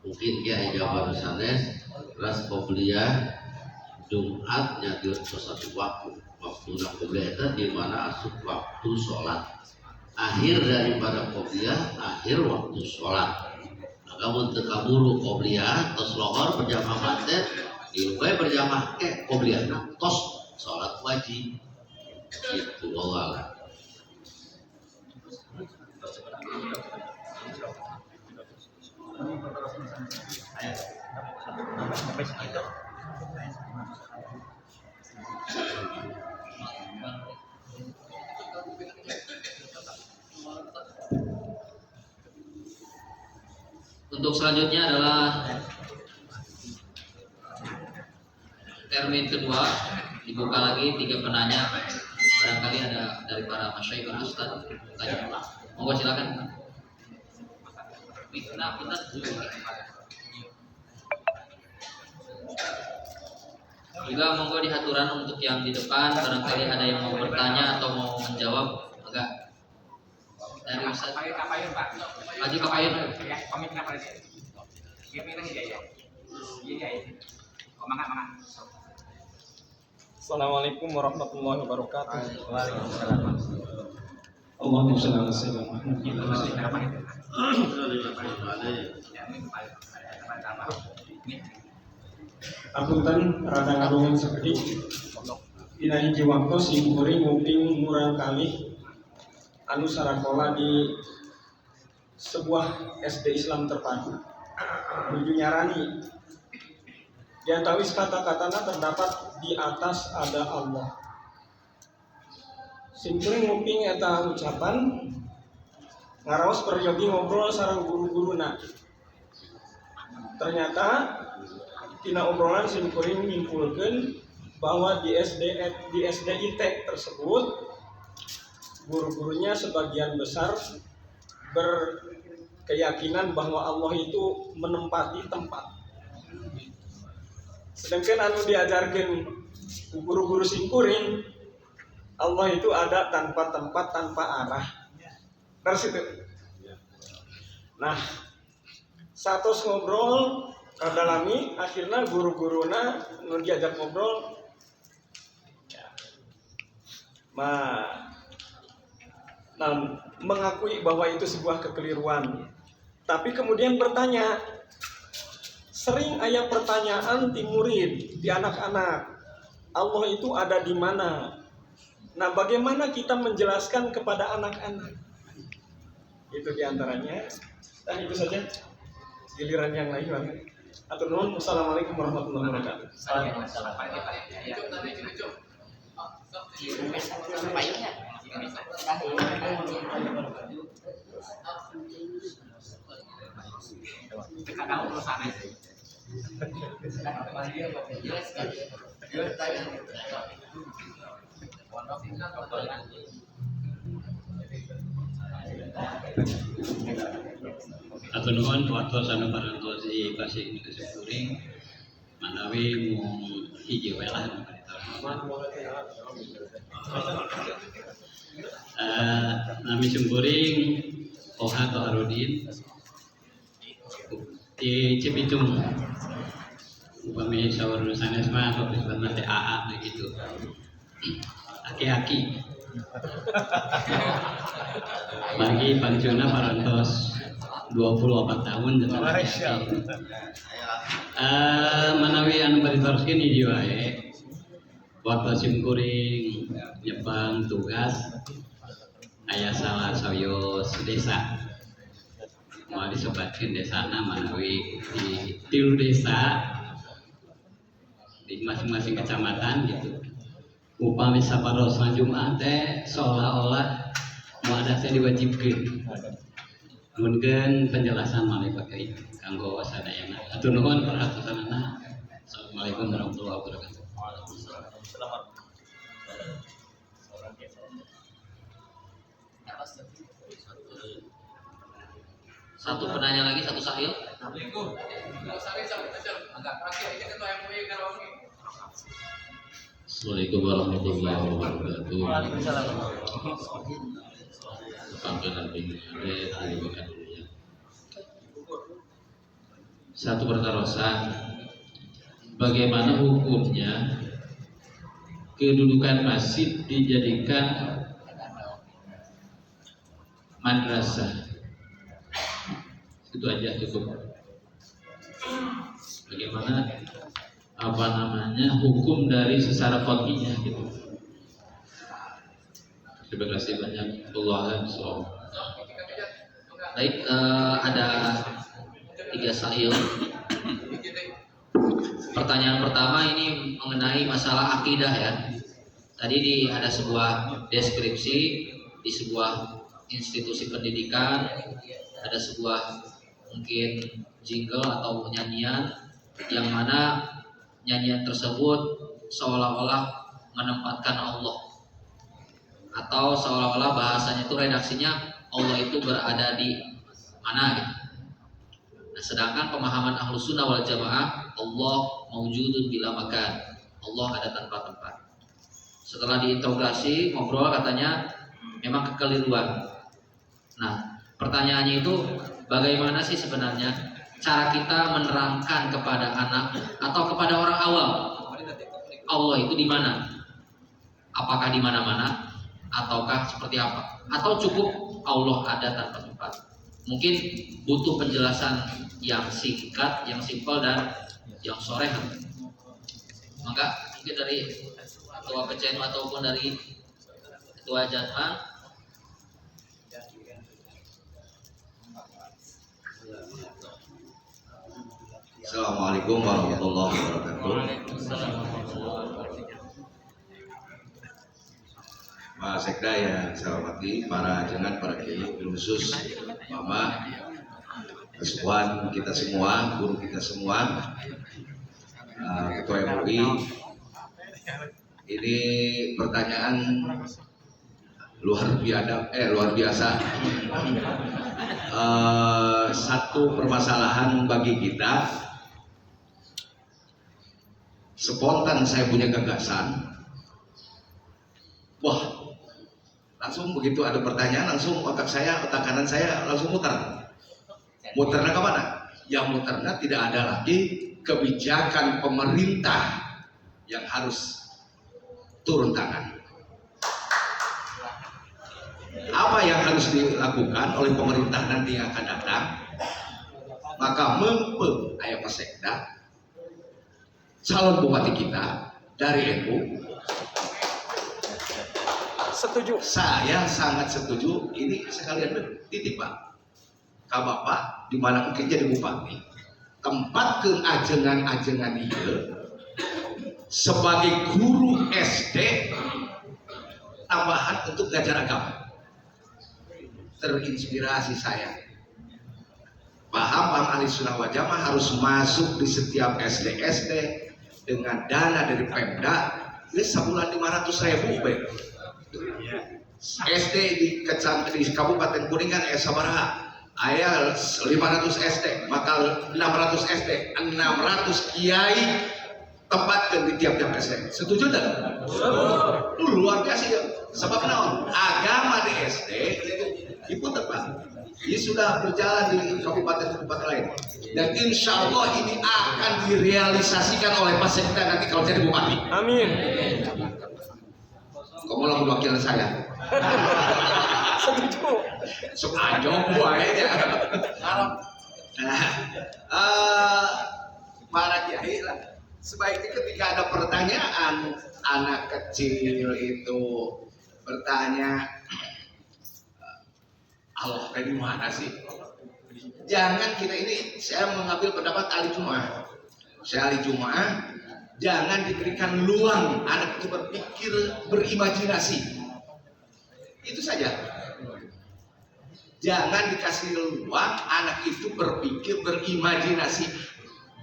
Speaker 5: Mungkin dia jawaban sanes ras qobliyah Jumatnya di satu waktu qobliyah itu di mana asup waktu sholat akhir daripada qobliyah akhir waktu sholat. Maka untuk kaburu qobliyah tos lohor berjamaah mantet diubai berjamaah qobliyah tos sholat wajib gitu Allah.
Speaker 1: Untuk selanjutnya adalah termin kedua, dibuka lagi 3 penanya. Barangkali ada dari para masyayikh dan ustaz tanya. Monggo silakan. Mikna punten. Juga monggo di haturan untuk yang di depan, barangkali ada yang mau bertanya atau mau menjawab. Enggak. Dari Ustaz
Speaker 6: Kapayun Pak.
Speaker 1: Haji Kapayun.
Speaker 6: Ya, komit kenapa dia? Dia pilih ya. Iya. Mangga.
Speaker 8: Assalamualaikum warahmatullahi wabarakatuh.
Speaker 6: Waalaikumsalam.
Speaker 8: Allahumma shalli ala sayyidina Apunten rada ngalungan seperti dina hiji waktu simkuring nguping murang kalih anu sarakola di sebuah SD Islam terpadu menuju Nyarani. Di antawis kata-katanya terdapat di atas ada Allah. Simkuring nguping eta ucapan ngaraos peryogi ngobrol sareng guru-guruna. Ternyata tina obrolan simkuring menyimpulkan bahwa di SDIT tersebut guru-gurunya sebagian besar berkeyakinan bahwa Allah itu menempati tempat. Sedangkan anu diajarkan guru-guru simkuring Allah itu ada tanpa tempat, tanpa arah. Terus itu. Nah, satu ngobrol kadalami akhirnya guru-guruna nu diajak ngobrol mengakui bahwa itu sebuah kekeliruan. Tapi kemudian bertanya, sering aya pertanyaan di murid, di anak-anak, Allah itu ada di mana? Nah, bagaimana kita menjelaskan kepada anak-anak? Itu diantaranya. Dan itu saja. Giliran yang lain bang. Atur nuhun. Wassalamualaikum warahmatullahi wabarakatuh.
Speaker 6: Waalaikumsalam. Kadang terus aneh.
Speaker 3: Atur nuhun waktu sana parantos di Pasir Indonesia Kuring manawi mung hiji we lah nu nami sumpuring Oha Toharudin di Cibitung upami sawar sanes mah topik banget teh AA begitu aki-aki bagi pancuna parantos 24 tahun dengan aki-aki manawi anu baritoroskeun hiji wae waktu simkuring nyepang tugas aya salah sawios desa mau disebatkeun desana manawi di 3 desa di masing-masing kecamatan gitu upami saparosna Jumat teh seolah-olah mau ada teh diwajibkeun mungkin penjelasan malih pakai kanggo sadayana atur nuhun perhatianna. Assalamualaikum warahmatullahi wabarakatuh.
Speaker 1: Satu penanya lagi, satu sahil.
Speaker 3: Assalamualaikum warahmatullahi wabarakatuh. Satu pertarosan, bagaimana hukumnya kedudukan masjid dijadikan madrasah? Itu aja cukup. Bagaimana hukum dari sesara qadhiyah gitu. Terima kasih banyak. Allahu'a'lam.
Speaker 1: Baik, ada 3 sahil. Pertanyaan pertama ini mengenai masalah akidah ya. Tadi ada sebuah deskripsi di sebuah institusi pendidikan, ada sebuah mungkin jingle atau nyanyian yang mana nyanyian tersebut seolah-olah menempatkan Allah atau seolah-olah bahasanya itu redaksinya Allah itu berada di mana gitu. Nah, sedangkan pemahaman Ahlus Sunnah wal Jamaah Allah maujudun bila makan, Allah ada tanpa tempat. Setelah diinterogasi ngobrol katanya memang kekeliruan. Nah, pertanyaannya itu bagaimana sih sebenarnya cara kita menerangkan kepada anak atau kepada orang awam Allah itu di mana? Apakah di mana-mana ataukah seperti apa? Atau cukup Allah ada tanpa tempat? Mungkin butuh penjelasan yang singkat, yang simpel dan yang soreh. Maka mungkin dari ketua PCNU ataupun dari ketua Jatman.
Speaker 5: Assalamualaikum warahmatullahi wabarakatuh. Pak Sekda yang saya hormati, para jengan, para kiai, khusus mama, kesukuan kita semua, guru kita semua, ketua MUI. Ini pertanyaan luar biasa. Satu permasalahan bagi kita. Spontan saya punya gagasan, wah, langsung begitu ada pertanyaan, langsung otak kanan saya langsung muter. Muternya ke mana? Ya muternya tidak ada lagi kebijakan pemerintah yang harus turun tangan. Apa yang harus dilakukan oleh pemerintah nanti yang akan datang? Maka mempeng ayah Pak Sekda, calon bupati kita dari NU.
Speaker 8: Setuju.
Speaker 5: Saya sangat setuju. Ini sekalian titip Pak, Kak Bapak di mana mungkin jadi bupati, tempat ke ajengan-ajengan itu sebagai guru SD tambahan untuk ngajar agama.
Speaker 2: terinspirasi saya. Paham ahli sunnah wal jamaah harus masuk di setiap SD dengan dana dari Pemda. Ini sebulan 500.000 be. SD di Kabupaten Kuningan sabaraha aya 500 SD, maka 600 SD, 600 kiai tempatkan di tiap-tiap SD. Setuju tak? Luar biasa ya. Sebab naon? Agama di SD itu tepat. Ini sudah berjalan di kabupaten-kabupaten lain. Dan insya Allah ini akan direalisasikan oleh Pak Sekda nanti kalau jadi bupati.
Speaker 8: Amin.
Speaker 2: Kamu langsung wakil saya.
Speaker 8: Setuju.
Speaker 2: Sepanjang buahnya. Para kiai lah. Sebaiknya ketika ada pertanyaan, anak kecil itu bertanya, Allah dari mana sih? Jangan kita ini, saya mengambil pendapat ahli Jumaah. Saya ahli Jumaah, jangan diberikan luang anak itu berpikir, berimajinasi. Itu saja. Jangan dikasih luang anak itu berpikir, berimajinasi.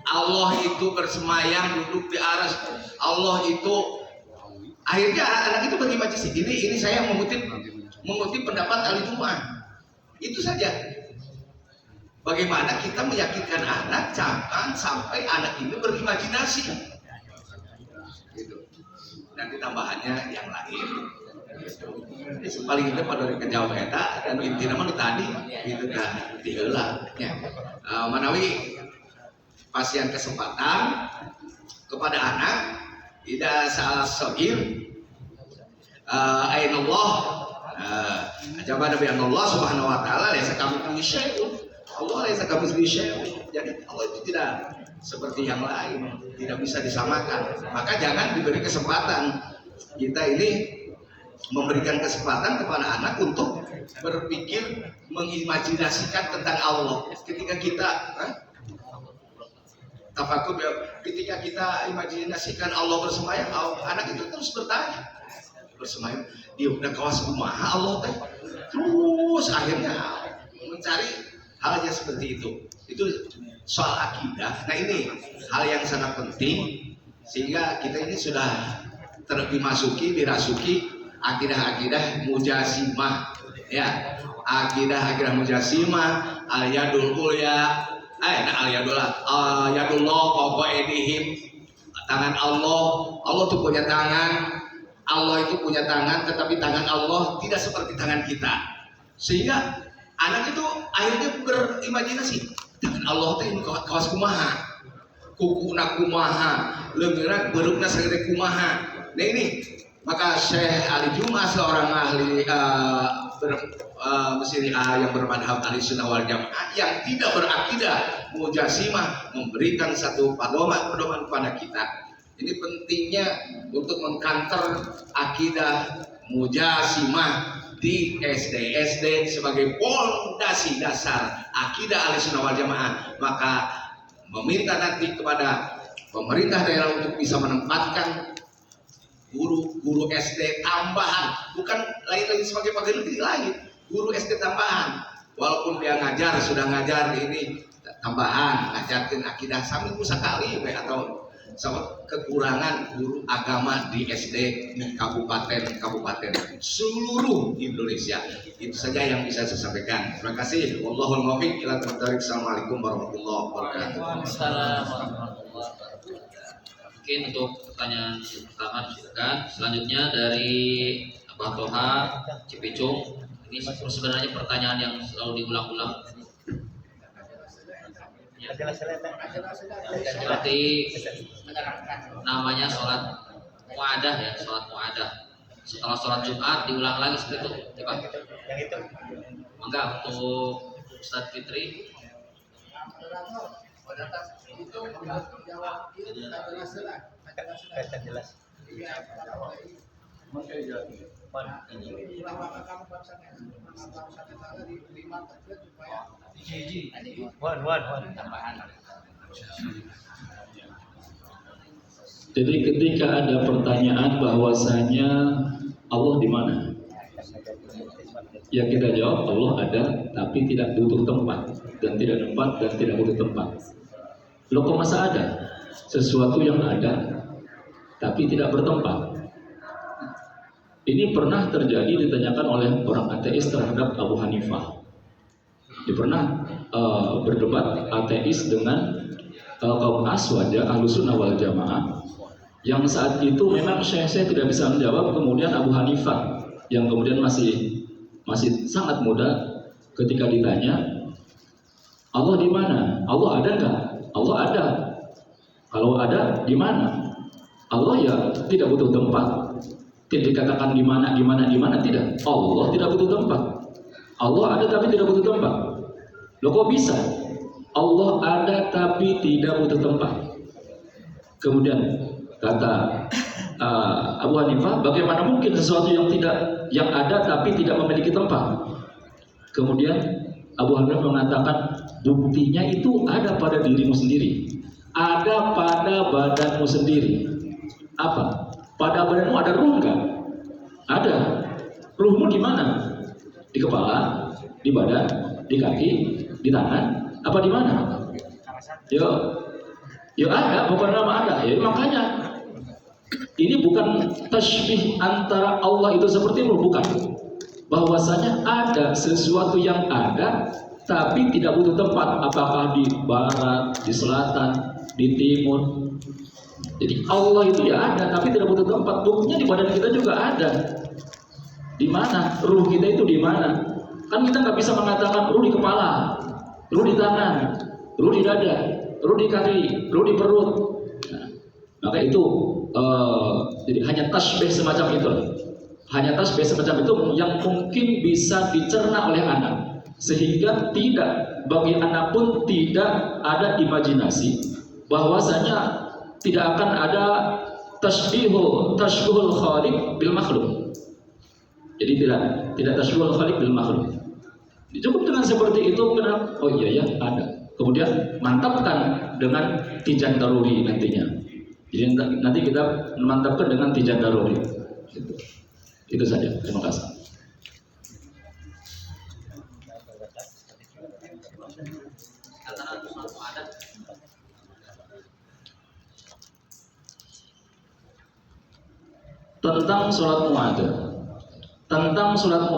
Speaker 2: Allah itu bersemayam duduk di aras. Allah itu akhirnya anak itu berimajinasi. Ini saya mengutip pendapat ahli Jumaah. Itu saja. Bagaimana kita meyakinkan anak jangan sampai anak ini berimajinasi. Gitu. Nanti tambahannya yang lain. Itu paling itu pada kejauh eta dan inti nama tadi itu dah diheula nya. Manawi pasien kesempatan kepada anak tidak salah sogir ainullah Ajaba Nabi Allah Subhanahu wa taala laisa kamitslihi syai'un. Allah laisa kamitslihi syai'un. Jadi Allah itu tidak seperti yang lain, tidak bisa disamakan. Maka jangan diberi kesempatan. Kita ini memberikan kesempatan kepada anak untuk berpikir, mengimajinasikan tentang Allah. Ketika kita tafakur, ketika kita imajinasikan Allah bersemayam, anak itu terus bertanya. Bersemayam dia udah kawas kumaha Allah teh, terus akhirnya mencari halnya seperti itu soal akidah. Nah ini hal yang sangat penting sehingga kita ini sudah dirasuki akidah mujasimah ya, akidah mujasimah al-yadul ulya yadullah pokok edihim, tangan Allah tuh punya tangan. Allah itu punya tangan, tetapi tangan Allah tidak seperti tangan kita. Sehingga anak itu akhirnya berimajinasi, tangan Allah itu ini kawas kumaha, kukuna kumaha, leungeurna beurukna sagede kumaha. Nah ini, maka Syekh Ali Juma seorang ahli yang bermadhab ahli sunnah wal jamaah yang tidak berakidah mujasimah memberikan satu pedoman kepada kita. Ini pentingnya untuk mengkanter akidah mujasimah di SD sebagai pondasi dasar akidah ahlussunnah wal jamaah. Maka meminta nanti kepada pemerintah daerah untuk bisa menempatkan guru SD tambahan, bukan lain-lain sebagai pegawai negeri lain, guru SD tambahan. Walaupun dia sudah ngajar ini tambahan, ngajarkan akidah sambil sekali atau sama kekurangan guru agama di SD di kabupaten seluruh Indonesia. Itu saja yang bisa saya sampaikan. Terima kasih. Wallahul muwaffiq ila thoriq. Assalamualaikum warahmatullahi wabarakatuh.
Speaker 1: Assalamualaikum warahmatullahi wabarakatuh. Mungkin untuk pertanyaan pertama silakan. Selanjutnya dari Abah Toha Cipicung. Ini sebenarnya pertanyaan yang selalu diulang-ulang. Berarti namanya sholat muadah ya, sholat muadah. Setelah sholat Jumat diulang lagi seperti itu, ya Pak? Yang itu. Enggak, untuk Ustadz Fitri.
Speaker 3: Jadi ketika ada pertanyaan bahwasanya Allah di mana,
Speaker 9: Ya kita jawab Allah ada tapi tidak butuh tempat, dan tidak butuh tempat. Loh kok masa ada sesuatu yang ada tapi tidak bertempat? Ini pernah terjadi ditanyakan oleh orang ateis terhadap Abu Hanifah. Dia pernah berdebat ateis dengan kaum Aswaja Ahlussunnah wal Jamaah, yang saat itu memang saya tidak bisa menjawab. Kemudian Abu Hanifah yang kemudian masih sangat muda, ketika ditanya Allah di mana? Allah ada nggak? Allah ada. Kalau ada di mana? Allah ya tidak butuh tempat. Tidak dikatakan di mana tidak. Allah tidak butuh tempat. Allah ada tapi tidak butuh tempat. Loh kok bisa? Allah ada tapi tidak butuh tempat. Kemudian kata Abu Hanifah, bagaimana mungkin sesuatu yang ada tapi tidak memiliki tempat? Kemudian Abu Hanifah mengatakan, buktinya itu ada pada dirimu sendiri, ada pada badanmu sendiri. Apa? Pada badanmu ada ruh nggak? Ada. Ruhmu di mana? Di kepala, di badan, di kaki, di tangan, apa di mana? Yo ada, bukan nama ada. Ya makanya ini bukan tasbih antara Allah itu seperti ruh, bukan. Bahwasanya ada sesuatu yang ada tapi tidak butuh tempat, apakah di barat, di selatan, di timur. Jadi Allah itu ya ada tapi tidak butuh tempat. Buktinya di badan kita juga ada. Di mana? Ruh kita itu di mana? Kan kita nggak bisa mengatakan ruh di kepala, ruh di tangan, ruh di dada, ruh di kaki, ruh di perut. Nah, maka itu jadi hanya tasbih semacam itu. Hanya tasbih semacam itu yang mungkin bisa dicerna oleh anak, sehingga tidak, bagi anak pun tidak ada imajinasi bahwasanya tidak akan ada tasbihul khaliq bil makhluk. Jadi tidak tasbihul khaliq bil makhluk. Cukup dengan seperti itu, kenapa? Oh iya ya ada. Kemudian mantapkan dengan tijan daruri nantinya. Jadi nanti kita mantapkan dengan tijan daruri. Itu saja. Terima kasih. Tentang sholat mu'adzah. Tentang sholat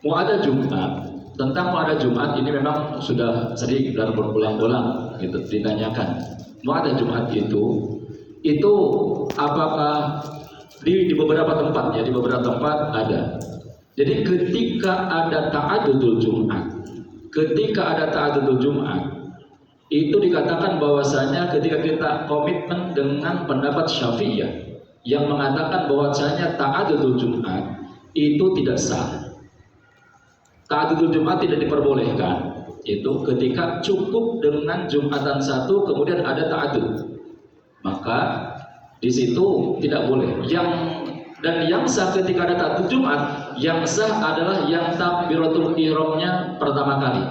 Speaker 9: mu'adzah Jumat. Tentang mu'adzah Jumat ini memang sudah sering dan berulang-ulang gitu ditanyakan. Mu'adzah Jumat itu apakah di beberapa tempat ya, di beberapa tempat ada. Jadi ketika ada ta'adudul Jumat, itu dikatakan bahwasanya ketika kita komitmen dengan pendapat Syafi'iyah yang mengatakan bahwasanya ta'adudul Jumat itu tidak sah. Ta'adudul Jumat tidak diperbolehkan. Itu ketika cukup dengan Jumatan satu kemudian ada ta'adud, maka di situ tidak boleh. Yang sah ketika ada ta'adud Jumat, yang sah adalah yang takbiratul ihramnya pertama kali.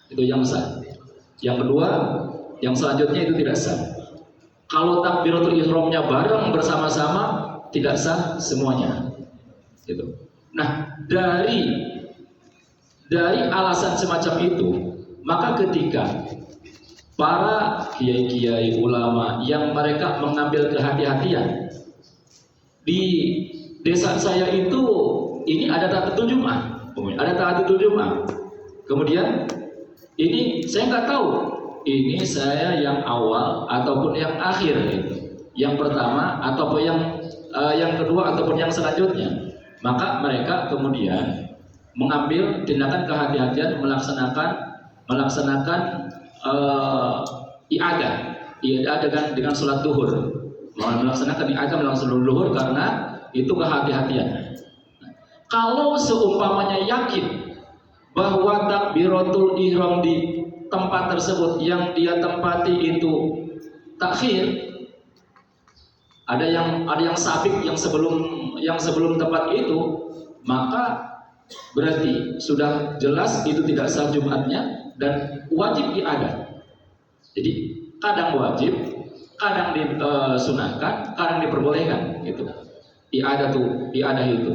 Speaker 9: Itu yang sah. Yang kedua, yang selanjutnya itu tidak sah. Kalau takbiratul ihramnya bareng bersama-sama, tidak sah semuanya. Gitu. Nah, dari alasan semacam itu, maka ketika para kiai-kiai ulama yang mereka mengambil kehati-hatian di desa saya itu, ini ada ta'adudul Jumat, kemudian ini saya nggak tahu ini saya yang awal ataupun yang akhir, yang pertama ataupun yang kedua ataupun yang selanjutnya. Maka mereka kemudian mengambil tindakan kehati-hatian melaksanakan i'adah dengan sholat duhur, melaksanakan i'adah melaksanakan sholat duhur karena itu kehati-hatian. Kalau seumpamanya yakin bahwa takbiratul ihram di tempat tersebut yang dia tempati itu takhir, ada yang sabik yang sebelum tempat itu, maka berarti sudah jelas itu tidak sah Jumatnya dan wajib i'adah. Jadi kadang wajib, kadang disunahkan, kadang diperbolehkan gitu. iadah itu.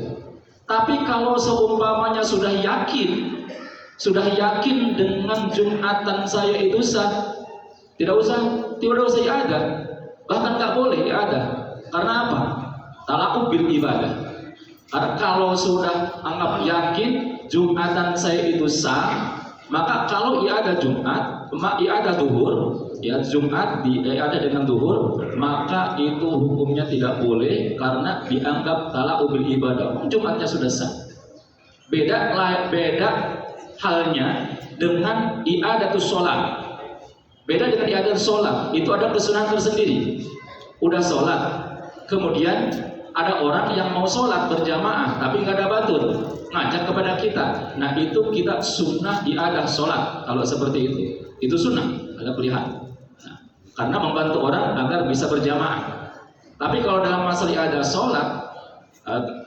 Speaker 9: Tapi kalau seumpamanya sudah yakin dengan Jumatan saya itu sah, tidak usah iadah, bahkan nggak boleh iadah. Karena apa? Talaqub bil ibadah. Karena kalau sudah anggap yakin Jumatan saya itu sah, maka kalau iadah Jumat, iadah duhur, ya Jumat ada dengan duhur, maka itu hukumnya tidak boleh karena dianggap talaqub bil ibadah. Jumatnya sudah sah. Beda halnya dengan i'adatus sholat. Beda dengan i'adatus sholat, itu ada kesunahan tersendiri. Udah sholat, kemudian ada orang yang mau sholat berjamaah tapi nggak ada batur, ngajak kepada kita. Nah itu kita sunnah i'adah sholat. Kalau seperti itu sunnah, ada pilihan. Nah, karena membantu orang agar bisa berjamaah. Tapi kalau dalam masalah i'adah sholat,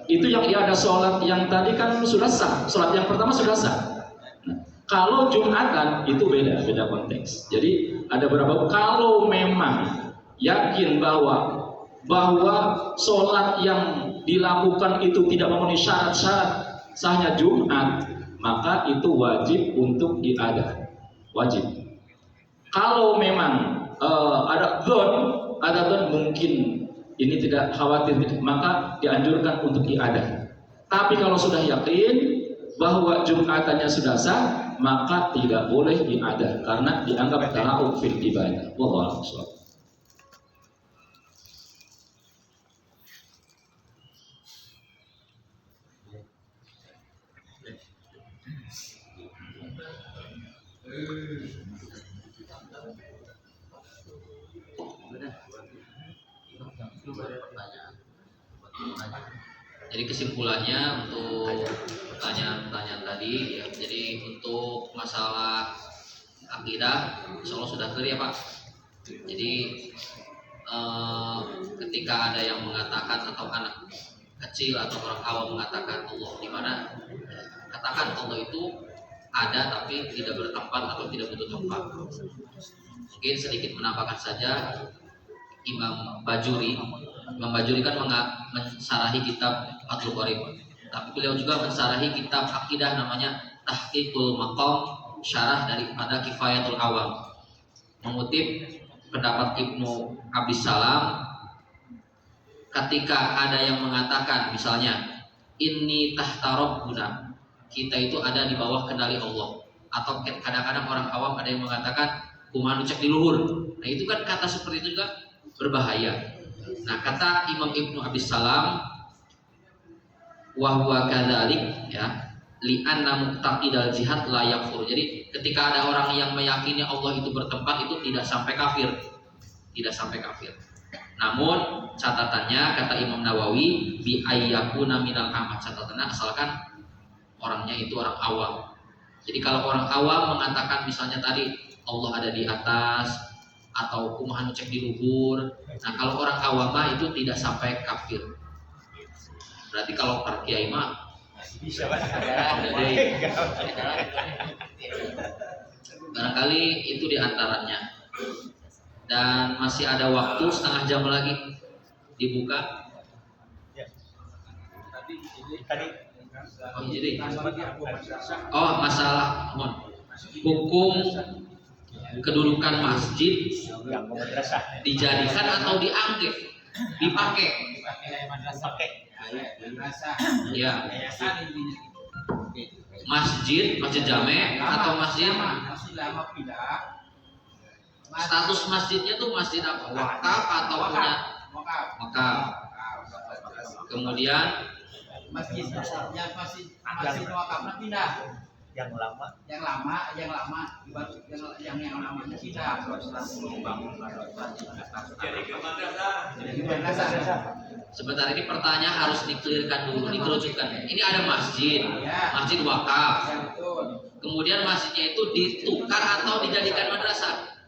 Speaker 9: itu yang i'adah sholat yang tadi kan sudah sah, sholat yang pertama sudah sah. Kalau Jumatan itu beda konteks. Jadi ada beberapa, kalau memang yakin bahwa sholat yang dilakukan itu tidak memenuhi syarat-syarat sahnya Jumat, maka itu wajib untuk diadah, wajib. Kalau memang ada don mungkin ini tidak khawatir, maka dianjurkan untuk diadah. Tapi kalau sudah yakin bahwa Jumatannya sudah sah, maka tidak boleh diadah karena dianggap talaqub fil ibadah. Wallahu a'lam.
Speaker 1: Jadi kesimpulannya untuk pertanyaan-pertanyaan tadi ya, jadi untuk masalah akidah insya Allah sudah clear ya Pak. Jadi ketika ada yang mengatakan atau anak kecil atau orang awam mengatakan Allah di mana, katakan Allah itu ada tapi tidak bertempat atau tidak butuh tempat. Mungkin sedikit menambahkan saja, Imam Bajuri kan mensarahi kitab Fathul Qorib, tapi beliau juga mensarahi kitab akidah namanya Tahqiqul Maqam, syarah daripada Kifayatul Awam, mengutip pendapat Ibnu Abdis Salam ketika ada yang mengatakan misalnya inni tahta rabbuna, kita itu ada di bawah kendali Allah, atau kadang-kadang orang awam ada yang mengatakan kumanu cek di luhur. Nah itu kan kata seperti itu juga berbahaya. Nah kata Imam Ibnu Abdis Salam, wa huwa kadzalik ya, li'anna muqtaqidal jihad la yakfur. Jadi ketika ada orang yang meyakini Allah itu bertempat, itu tidak sampai kafir. Tidak sampai kafir. Namun catatannya kata Imam Nawawi bi ayyakuna minal amat, catatannya asalkan orangnya itu orang awam. Jadi kalau orang awam mengatakan misalnya tadi Allah ada di atas atau kumaha cek di luhur, nah kalau orang awam itu tidak sampai kafir. Berarti kalau para kiai mah bisa barangkali itu diantaranya. Dan masih ada waktu setengah jam lagi dibuka. Oh masalah hukum kedudukan masjid dijadikan atau dianggap dipakai ya, masjid jame atau masjid status masjidnya tuh masjid apa, wakaf atau punya wakaf. Kemudian
Speaker 6: masjid wakafnya pindah, yang lama yang lamanya pindah.
Speaker 1: Sebentar, ini pertanyaan harus dikelirkan dulu, dikerucutkan. Ini ada masjid wakaf. Kemudian masjidnya itu ditukar atau dijadikan madrasah.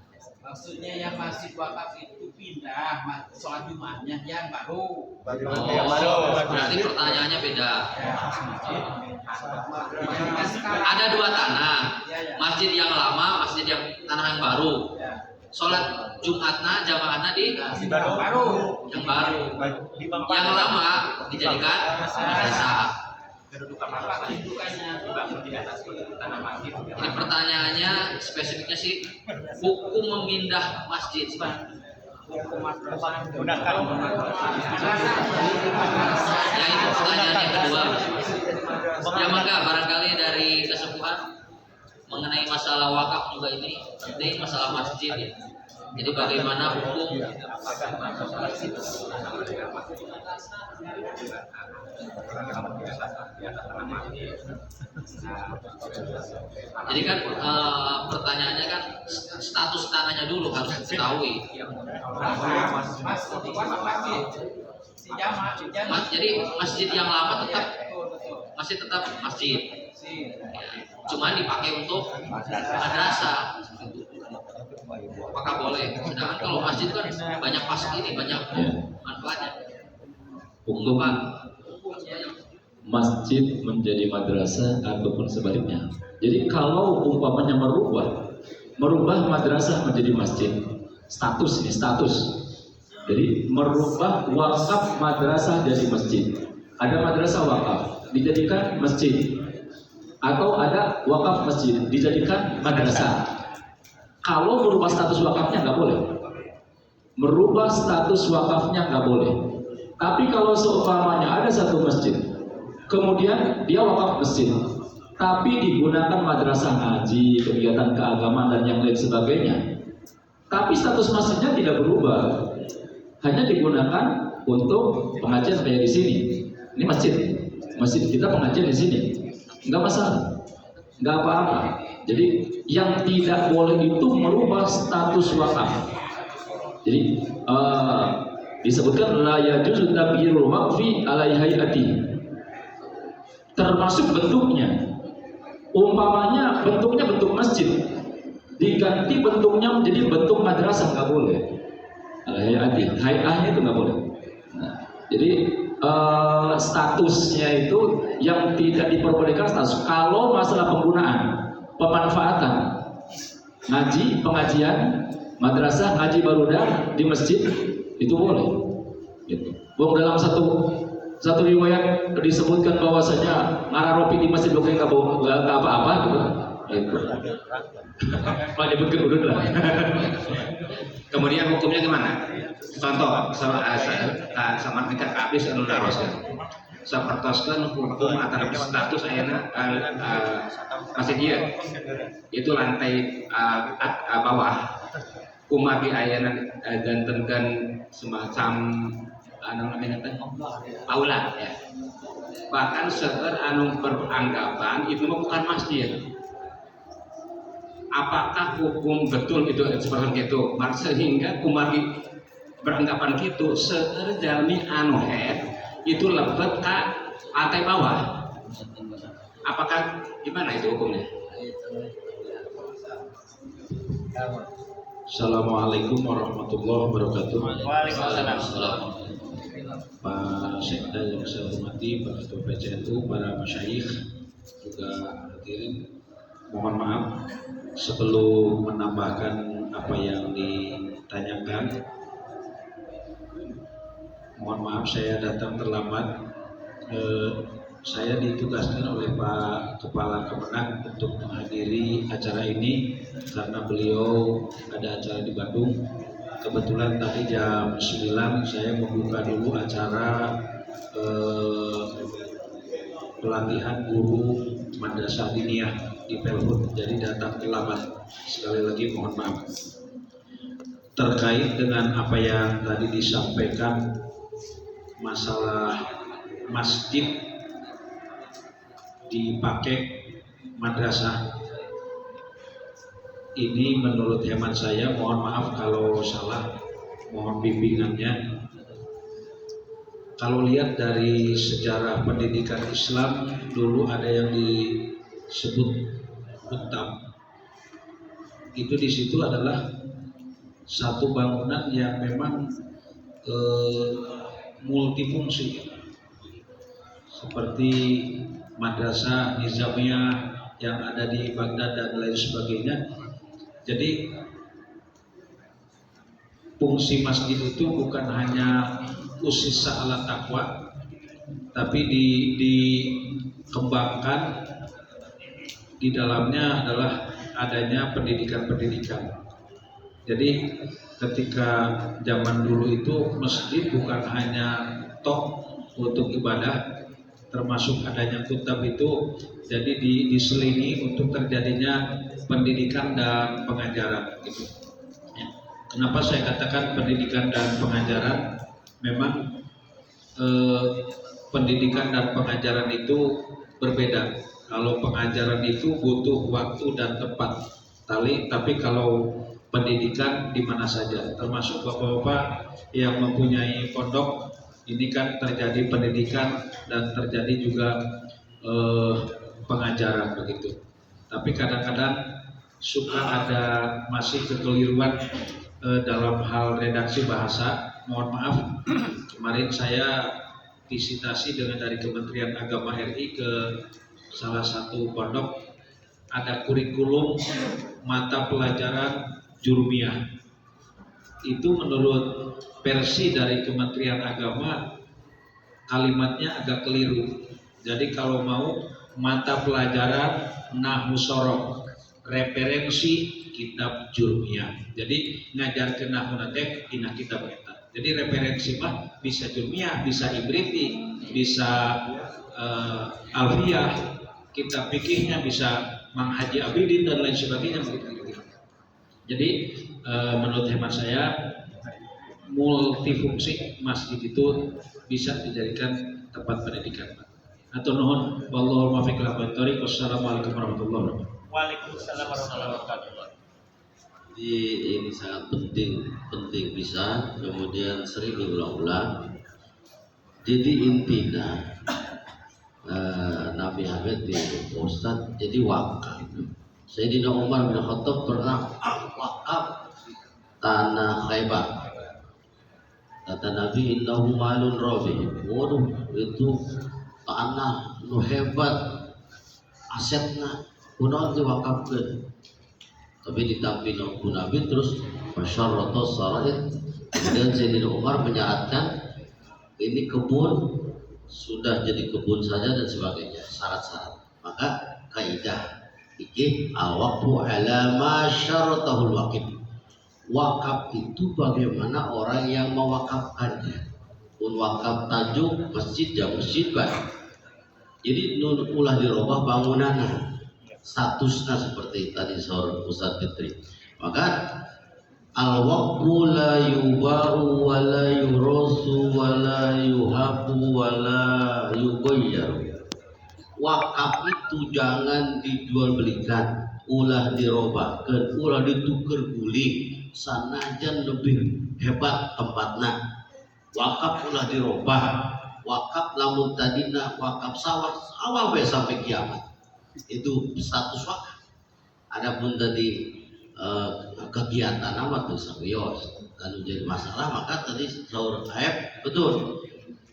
Speaker 6: Maksudnya yang masjid wakaf itu pindah sholat Jumatnya yang baru.
Speaker 1: Berarti pertanyaannya beda. Ada dua tanah, masjid yang lama, masjid yang tanah yang baru. sholat Jumatna jamaahna di
Speaker 6: baru
Speaker 1: yang baru,
Speaker 6: di Bangka.
Speaker 1: yang lama dijadikan madrasah.
Speaker 6: Kedudukan madrasah itu kan dibangun di atas tanah masjid.
Speaker 1: Ini pertanyaannya spesifiknya sih hukum memindah masjid.
Speaker 6: Gunakan
Speaker 1: Ya itu pertanyaan yang kedua. Ya maka barangkali dari kesepuhan mengenai masalah wakaf juga ini penting, masalah masjid ya. Jadi bagaimana hukum jadi kan pertanyaannya kan status tanahnya dulu harus diketahui. Jadi masjid yang lama tetap masjid. Ya, cuma dipakai untuk madrasah. Apakah boleh? Sedangkan kalau masjid kan banyak banyak manfaatnya.
Speaker 9: Hukum
Speaker 1: Pak.
Speaker 9: masjid menjadi madrasah ataupun sebaliknya. Jadi kalau umpamanya merubah madrasah menjadi masjid, status. Jadi merubah wakaf madrasah jadi masjid. Ada madrasah wakaf dijadikan masjid, atau ada wakaf masjid dijadikan madrasah. Kalau merubah status wakafnya nggak boleh. Merubah status wakafnya nggak boleh. Tapi kalau seumpamanya ada satu masjid, kemudian dia wakaf masjid, tapi digunakan madrasah ngaji, kegiatan keagamaan dan yang lain sebagainya. Tapi status masjidnya tidak berubah, hanya digunakan untuk pengajian kayak di sini. Ini masjid kita pengajian di sini, nggak masalah, nggak apa-apa. Jadi yang tidak boleh itu merubah status wakaf. Jadi disebutkan la yajuzu tabyiru waqfi ala hayati. Termasuk bentuknya. Umpamanya bentuknya bentuk masjid, diganti bentuknya menjadi bentuk madrasah, nggak boleh. Ala hayati, hayahnya itu nggak boleh. Nah, jadi statusnya itu yang tidak diperbolehkan status. Kalau masalah penggunaan, pemanfaatan, ngaji, pengajian, madrasah, ngaji barudah di masjid itu boleh. Gitu. Dalam satu riwayat disebutkan bahwasanya ngararopi di masjid bukan nggak apa-apa gitu. Itu. Pak disebutkan udah lah.
Speaker 2: Kemudian hukumnya gimana? Contoh sama nikah habis anu naroskeun. Sapertoskeun hukum antara status ayeuna masjid ieu. Itu lantai bawah. Kumagi ayeuna gantenkeun semacam anu namanya teh aula ya. Bahkan seueur anu beranggapan itu bukan masjid. Apakah hukum betul itu seperti itu? Sehingga kumagi beranggapan gitu seueur jalmi anu itu lebet ka lantai bawah. Apakah gimana itu hukumnya?
Speaker 3: Assalamualaikum warahmatullahi wabarakatuh.
Speaker 1: Waalaikumsalam.
Speaker 3: Pak Sekda yang saya hormati, Pak Ketua PCNU, para masyayikh, juga hadirin. Mohon maaf sebelum menambahkan apa yang ditanyakan. Mohon maaf saya datang terlambat. Saya ditugaskan oleh Pak Kepala Kemenang untuk menghadiri acara ini karena beliau ada acara di Bandung. Kebetulan tadi jam 9 saya membuka dulu acara pelatihan guru madrasah diniyah di Pelhut, jadi datang terlambat. Sekali lagi mohon maaf. Terkait dengan apa yang tadi disampaikan masalah masjid dipakai madrasah, ini menurut hemat saya, mohon maaf kalau salah, mohon bimbingannya. Kalau lihat dari sejarah pendidikan Islam, dulu ada yang disebut hutam. Itu di situ adalah satu bangunan yang memang multifungsi, seperti madrasah Nizamiyah yang ada di Baghdad dan lain sebagainya. Jadi
Speaker 10: fungsi masjid itu bukan hanya usisa ala taqwa, tapi dikembangkan di dalamnya adalah adanya pendidikan-pendidikan. Jadi ketika zaman dulu itu masjid bukan hanya tok untuk ibadah, termasuk adanya kutab itu jadi diselingi untuk terjadinya pendidikan dan pengajaran gitu. Ya. Kenapa saya katakan pendidikan dan pengajaran? Memang pendidikan dan pengajaran itu berbeda. Kalau pengajaran itu butuh waktu dan tempat, tapi kalau pendidikan di mana saja, termasuk bapak-bapak yang mempunyai pondok, ini kan terjadi pendidikan dan terjadi juga pengajaran begitu. Tapi kadang-kadang suka ada masih kekeliruan dalam hal redaksi bahasa. Mohon maaf, kemarin saya visitasi dari Kementerian Agama RI ke salah satu pondok, ada kurikulum mata pelajaran Jurumiyah. Itu menurut versi dari Kementerian Agama kalimatnya agak keliru. Jadi kalau mau mata pelajaran Nahwu Shoroh, referensi kitab Jurumiyah. Jadi ngajar ke nahwu nate dina kitab eta. Jadi referensi mah bisa Jurumiyah, bisa Ibriti, bisa Alfiyah, kitab fikihnya bisa Mang Haji Abidin dan lain sebagainya begitu. Jadi menurut hemat saya multifungsi masjid itu bisa dijadikan tempat pendidikan. Atau nuhun wallahu muwaffiq ila aqwamit thoriq. Wassalamualaikum warahmatullahi wabarakatuh.
Speaker 6: Waalaikumsalam warahmatullahi wabarakatuh.
Speaker 5: Jadi ini sangat penting bisa, kemudian sering diulang-ulang. Jadi intinya Nabi Hamid di Ustadz jadi wakaf. Sayyidina Umar bin Khattab pernah wakaf tanah Khaybar. Kata Nabi, innahu malun rabi. Waduh, itu tanah nu hebat, asetna kunaon diwakafkeun. Tapi ditampil ku Nabi terus masyarakat saraid. Kemudian Sayyidina Umar menyarankan ini kebun sudah jadi kebun saja dan sebagainya, syarat-syarat. Maka kaidah iki al-waqfu ala ma syaratahul waqif. Wakaf itu bagaimana orang yang mewakafkannya. Pun wakaf tajuk masjid ya masjid baik. Jadi nun ulah dirubah bangunannya, statusnya seperti tadi seorang Ustaz Fitri. Maka al-waqfu la yuba'u wa la yurasu wa la yuhabu wa la yughayyaru. Wakaf itu jangan dijual belikan, ulah dirobahkeun, ulah ditukar guling, sanajan lebih hebat tempatna. Wakaf ulah dirobah. Wakaf lamun tadina wakaf sawah we sampai kiamat. Itu status wakaf. Adapun tadi kegiatan amat tuh serius dan jadi masalah, maka tadi saur aib betul.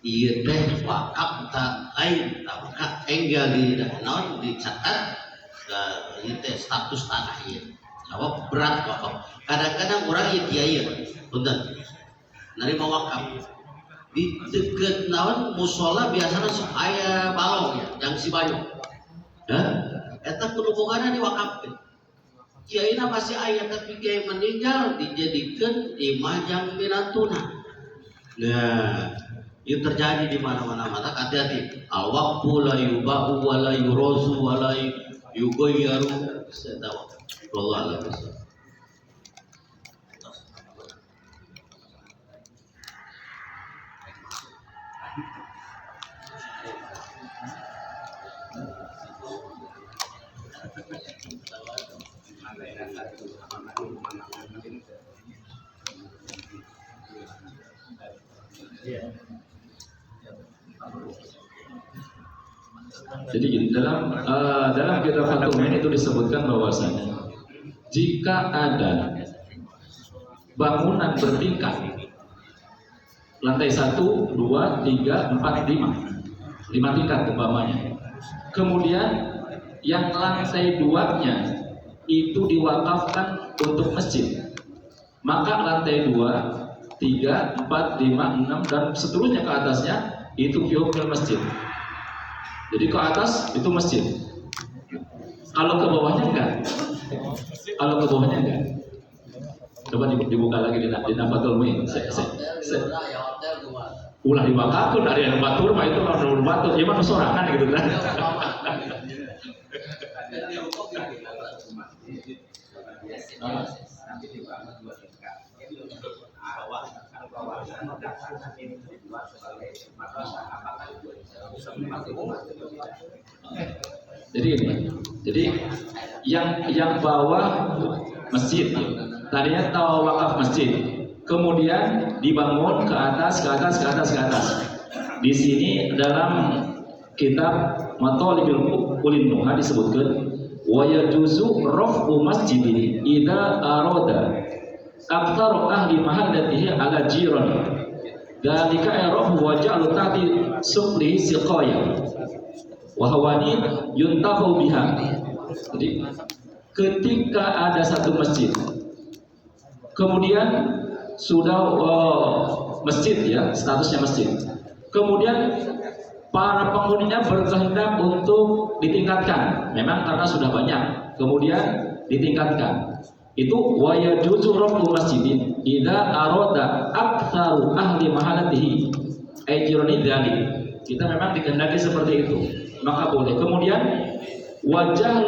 Speaker 5: Ieu teh wakaf tak lain, maka enggal di naon dicatat ieu teh status tanah ieu. Jawab berat wakaf. Kadang-kadang orang ieu kieu, punten. Narima wakaf. Di deket naon musola biasanya sok aya balong ya, yang si banyu. Eta kudu bogana diwakafkeun. Kiaina masih aya tapi kiai meninggal dijadikan imah yang minatuna. Nah, itu terjadi di mana-mana. Maka hati-hati. Al-waqfu la yuba'u wa la yurasu wa la yughayyaru. Saya tahu. Wallahu a'lam.
Speaker 9: Jadi gini, dalam kitab Fathul Mu'in itu disebutkan bahwasanya jika ada bangunan bertingkat lantai 1, 2, 3, 4, 5 tingkat umpamanya, kemudian yang lantai 2-nya itu diwakafkan untuk masjid, maka lantai 2, 3, 4, 5, 6 dan seterusnya ke atasnya itu fi hukmil masjid. Jadi ke atas itu masjid. Kalau ke bawahnya enggak. Kalau ke bawahnya enggak. Coba dibuka lagi di Nafatul Muin. Ulah diwakafkan dari anu batur mah itu anu batur, ieu mah sorangan gitu kan. Jadi ini, jadi yang bawah masjid, tadinya tahu wakaf masjid, kemudian dibangun ke atas. Di sini dalam kitab Mathalibul Ulin Nuha disebutkan wa yajuzu raf'u masjidin idza arada aktsar ahli mahallatihi ala jiran dalika yarahu wa ja'alu ta'ti sufli siqaya wa hawani yuntahu biha. Jadi ketika ada satu masjid kemudian sudah masjid ya, statusnya masjid, kemudian para penghuninya berkehendak untuk ditingkatkan, memang karena sudah banyak, kemudian ditingkatkan. Itu wa yajuzu rafu masjidin idza arada aktsaru ahli mahallatihi ay jirani dzalik. Kita memang dikehendaki seperti itu, maka boleh. Kemudian wajah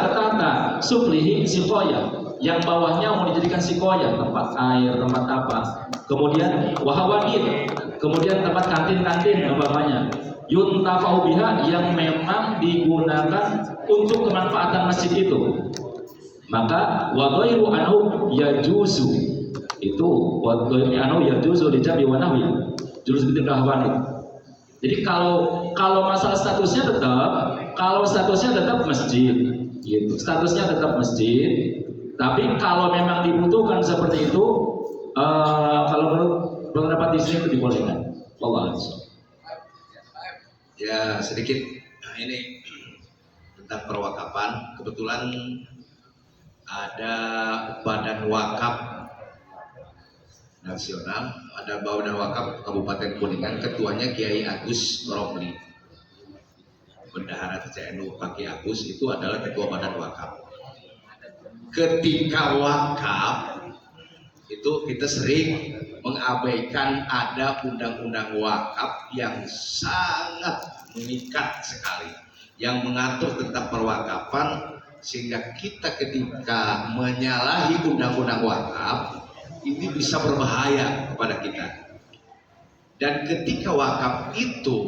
Speaker 9: tata suplihi sikoya, yang bawahnya mau dijadikan sikoya, tempat air, tempat apa. Kemudian wahawanir, kemudian tempat kantin umpamanya. Yuntafau biha, yang memang digunakan untuk kemanfaatan masjid itu. Maka wadhairu anhu yajuzu, itu wadhairu anhu yajuzu dijabi wa nahwi jurus bitin rahwani. Jadi kalau masalah statusnya tetap masjid, gitu. Statusnya tetap masjid. Tapi kalau memang dibutuhkan seperti itu, kalau menurut pendapat di sini itu dibolehkan. Allah.
Speaker 7: Ya sedikit ini tentang perwakapan. Kebetulan ada Badan Wakaf Nasional, ada Badan Wakaf Kabupaten Kuningan, ketuanya Kiai Agus Romli, Bendahara TCNU Pak Kiai Agus itu adalah ketua Badan Wakaf. Ketika wakaf itu kita sering mengabaikan ada undang-undang wakaf yang sangat mengikat sekali, yang mengatur tentang perwakapan, sehingga kita ketika menyalahi undang-undang wakaf ini bisa berbahaya kepada kita. Dan ketika wakaf itu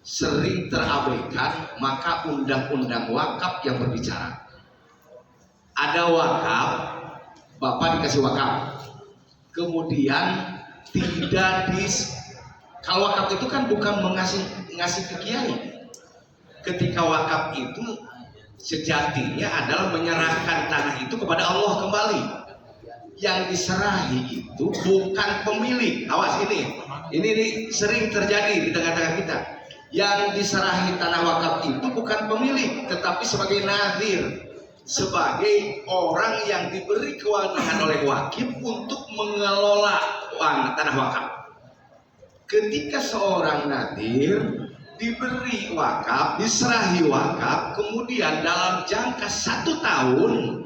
Speaker 7: sering terabaikan, maka undang-undang wakaf yang berbicara. Ada wakaf, Bapak dikasih wakaf, kemudian kalau wakaf itu kan bukan ngasih ke kiai. Ketika wakaf itu sejatinya adalah menyerahkan tanah itu kepada Allah kembali. Yang diserahi itu bukan pemilik. Awas ini sering terjadi di tengah-tengah kita. Yang diserahi tanah wakaf itu bukan pemilik, tetapi sebagai nadhir, sebagai orang yang diberi kewenangan oleh wakif untuk mengelola tanah wakaf. Ketika seorang nadhir diberi wakaf, diserahi wakaf, kemudian dalam jangka 1 tahun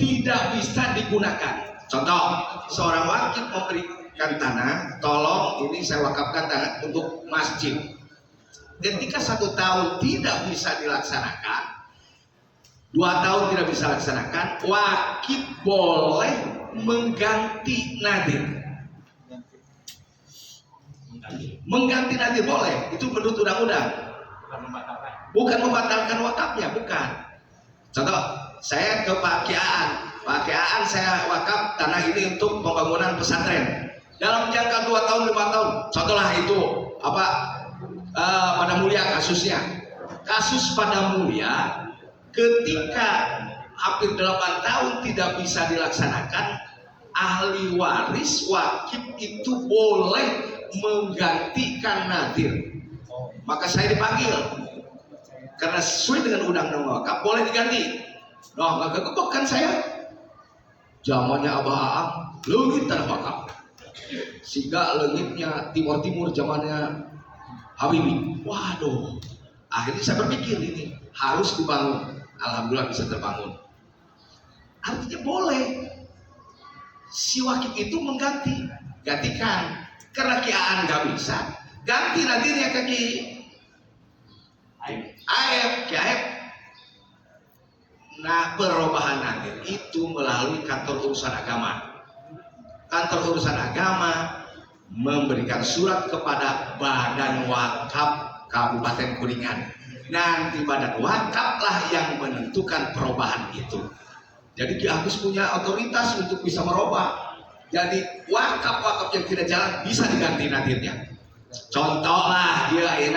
Speaker 7: tidak bisa digunakan. Contoh, seorang wakif memberikan tanah, tolong ini saya wakafkan tanah untuk masjid. Ketika 1 tahun tidak bisa dilaksanakan, 2 tahun tidak bisa dilaksanakan, wakif boleh mengganti nadhir. Mengganti nadhir boleh, itu menurut undang-undang. Bukan membatalkan wakafnya, bukan. Contoh, saya ke Pak Kiaan saya wakaf tanah ini untuk pembangunan pesantren. Dalam jangka 2 tahun, 5 tahun, contohlah itu Pada Mulia kasusnya. Kasus Pada Mulia ketika hampir 8 tahun tidak bisa dilaksanakan, ahli waris wakif itu boleh menggantikan nadhir. Maka saya dipanggil
Speaker 11: karena sesuai dengan undang-undang wakaf boleh diganti. Nah, nggak kekebak kan saya. Zamannya Abah Aang, leungit tanah wakaf. Siga leungitnya timur-timur zamannya Habibie. Waduh, akhirnya saya berpikir ini harus dibangun. Alhamdulillah bisa terbangun. Artinya boleh si wakif itu gantikan. Karena kiaan nggak bisa, ganti nadirnya ke Ki Aep. Nah, perubahan nadir itu melalui kantor urusan agama. Kantor urusan agama memberikan surat kepada Badan Wakaf Kabupaten Kuningan. Nanti Badan Wakaf lah yang menentukan perubahan itu. Jadi Ki Agus punya otoritas untuk bisa merubah. Jadi wakaf yang tidak jalan bisa diganti nadirnya. Contoh lah dia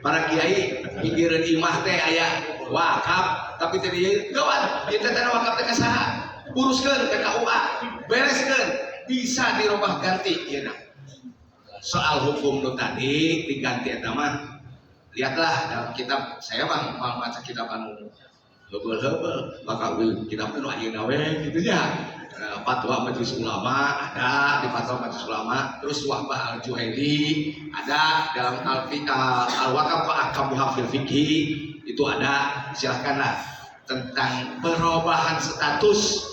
Speaker 11: para kiai pikiran imah teh aya wakaf tapi teh gawat kita tanah wakaf teh saha uruskeun ke KUA bereskeun bisa dirubah ganti ieu. Soal hukum nu tadi diganti eta mah lihatlah dalam kitab saya mah baca kitab anu heubeul maka kitab anu ayeuna we kitu nya. Fatwa Majelis Ulama ada di Fatwa Majelis Ulama, terus Wahbah Al-Juhaili ada dalam Al-Wakaf wa Ahkamuha fil Fiqhi itu ada. Silahkanlah tentang perubahan status.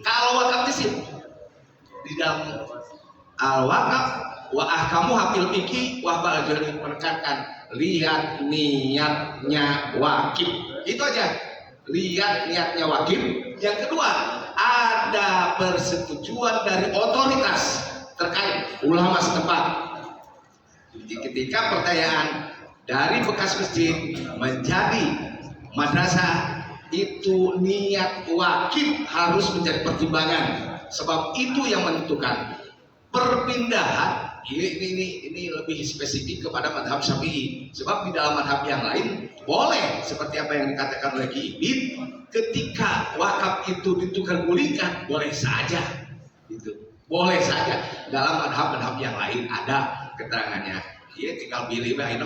Speaker 11: Kalau wakaf di dalam Al-Wakaf wa Ahkamuha fil Fiqhi, Wahbah Al-Juhaili menekankan lihat niatnya wakif. Itu aja. Lihat niatnya wakif. Yang kedua, ada persetujuan dari otoritas terkait ulama setempat. Jadi ketika pertanyaan dari bekas masjid menjadi madrasah, itu niat wakif harus menjadi pertimbangan. Sebab itu yang menentukan. Perpindahan ini lebih spesifik kepada madhab Syafi'i. Sebab di dalam madhab yang lain boleh seperti apa yang dikatakan oleh Ki Ibin, ketika wakaf itu ditentukan gulingkan boleh saja, gitu. Boleh saja. Dalam madhab yang lain ada keterangannya. Dia tinggal pilih bae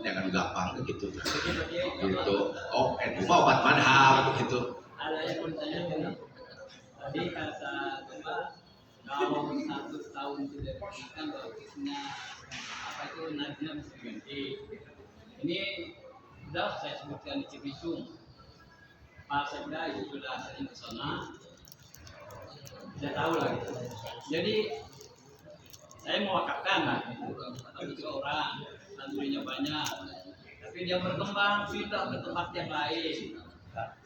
Speaker 11: jangan gampang gitu. Gitu. Oh, itu obat madhab gitu.
Speaker 12: Ada yang bertanya tadi kata kalau 1 tahun tidak diberikan bagusnya apa itu nadirnya bisa diganti. Ini sudah saya sebutkan di Cibitung. Pak Sekda itu sudah sering ke sana. Saya tahu lah gitu. Jadi saya mewakafkan lah gitu. Tapi 3 orang, santurinya banyak. Tapi dia berkembang pindah ke tempat yang lain.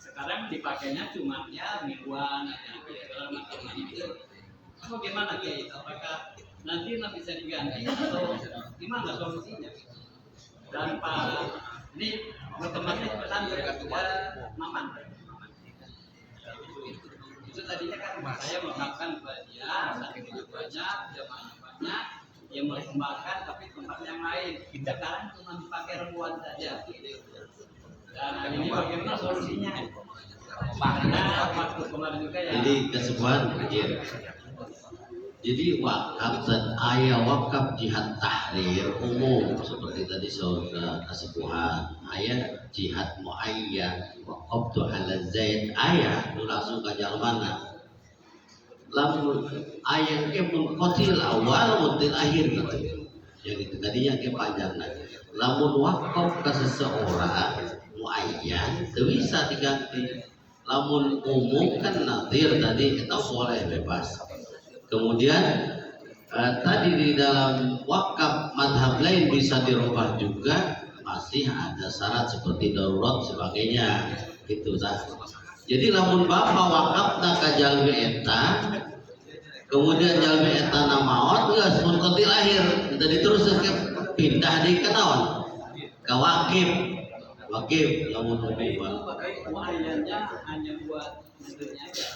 Speaker 12: Sekarang dipakainya cuma ya mingguan aja segala macam itu. Bagaimana Kiai? Apakah nanti bisa diganti atau gimana solusinya? Dan Pak ini bertemannya pesantren ya Maman. Itu tadinya kan saya mengatakan kepada dia santri banyak, jamaah banyak, yang mengembangkan tapi tempat yang lain. Sekarang cuma dipakai rembuan saja. Dan ini bagaimana solusinya? Karena waktu kemarin juga ya.
Speaker 5: Jadi kesemuan jadi wakaf dan ayat wakaf jihad tahrir umum seperti tadi saudara kesepuhan ayat jihad muayyan wakaf tu ala zaid ayat nu langsung ke mana lamun ayat ke munqatil awal munqatil akhir gitu jadi tadinya ke panjang lamun wakaf ke seseorang muayyan itu bisa diganti lamun umum kan nadir tadi kita boleh bebas. Kemudian tadi di dalam wakaf madhab lain bisa dirubah juga masih ada syarat seperti darurat sebagainya gitu kan. Jadi lamun bapak wakaf ka jalmi eta kemudian jalmi eta na maot geus mun kotil lahir jadi terus pindah di kenaon ka wakif lamun
Speaker 12: muayyannya hanya buat nadirnya aja.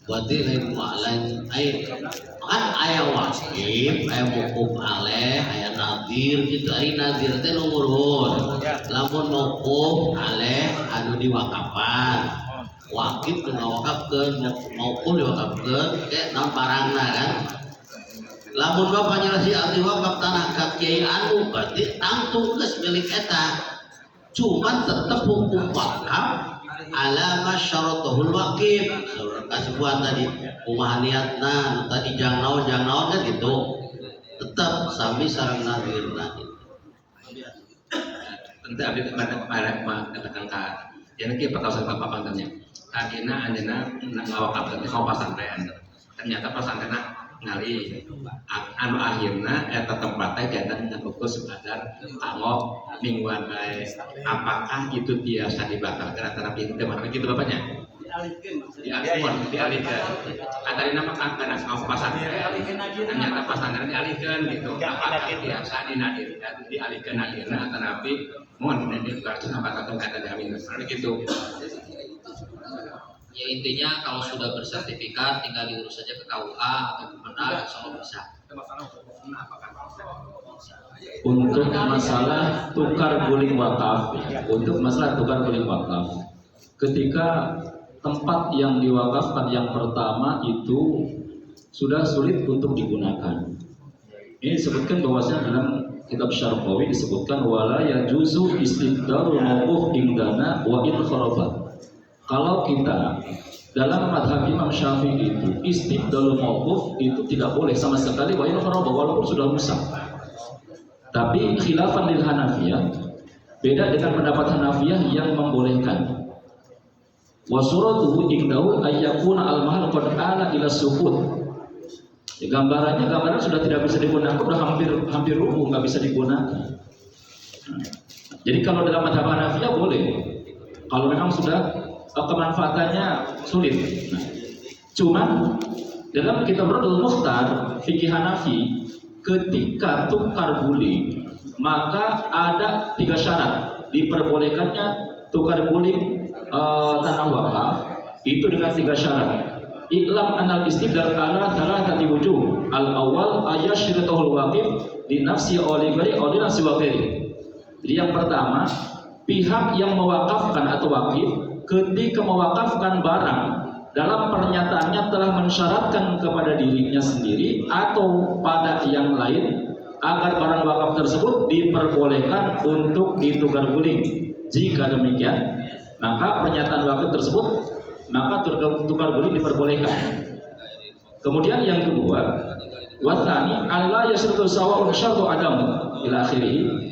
Speaker 5: Berarti lain kan aya wakif, aya mukuf aleh, aya nadir gitu. Ari nadir teh lumurun. Lamun mukuf aleh anu diwakapan. Wakif nu ngawakafkeun, mukuf diwakafkeun teh naon barangna kan. Lamun bapak nyelasi arti wakaf tanah ka kiai anu berarti tangtung geus milik eta. Cuman tetep hukum wakaf ala masyaratuhul waqif. Saudara kasebut tadi kumaha niatna tadi jang naon kan gitu. Tetap sami sareng nadirna.
Speaker 2: Tentu abdi katakan ka yang kieu pakawasan bapak pantanya. Akhirnya anjeunna ngawakaf teh ka pasantren. Ternyata pasantrenna ngali anu akhirna eta tempatnya jantan nganggo sekadar kanggo mingguan bae. Apakah itu biasa dibatalkan antara pintu mana begitu bapaknya? Dialihkan. Antara nama kana nganggo pasantren. Ternyata pasantren dialihkan gitu. Apakah biasa dialihkan akhirna antara mun ini berarti apa kata diamin begitu.
Speaker 1: Ya intinya kalau sudah bersertifikat tinggal diurus saja ke KUA atau Kemenag, semua bisa.
Speaker 9: Untuk masalah tukar guling wakaf, ketika tempat yang diwakafkan yang pertama itu sudah sulit untuk digunakan. Ini disebutkan bahwasanya dalam kitab Syarqawi disebutkan wala yajuzu istibdalul mawquf indana wa in kharafa. Kalau kita dalam madhab Imam Syafi'i itu istibdalul mawquf itu tidak boleh sama sekali wa in kharafa walaupun sudah rusak. Tapi khilafan lil Hanafiyah beda dengan pendapat Hanafiyah yang membolehkan. Wa suratuhu indahu ayyakuna al-mahal qad ala ila sukut. Ya, gambaran sudah tidak bisa digunakan, sudah hampir rubuh, nggak bisa digunakan. Jadi kalau dalam madhab Hanafiyah boleh, kalau memang sudah kemanfaatannya sulit. Nah, cuman dalam kitab Radul Mukhtar fikih Hanafi, ketika tukar guling maka ada 3 syarat diperbolehkannya tukar guling tanah wakaf itu dengan 3 syarat. Iklam anal istibdal ala thalathati wujuh. Al awal ayasyrituhul waqif li nafsi oli ghairi oli nafsi waqiri. Jadi yang pertama, pihak yang mewakafkan atau wakif ketika mewakafkan barang dalam pernyataannya telah mensyaratkan kepada dirinya sendiri atau pada yang lain agar barang wakaf tersebut diperbolehkan untuk ditukar guling. Jika demikian, maka pernyataan wakaf tersebut maka tukar guling diperbolehkan. Kemudian yang kedua, wathani alla yasrutu sawa'un syartu adam ila akhirih.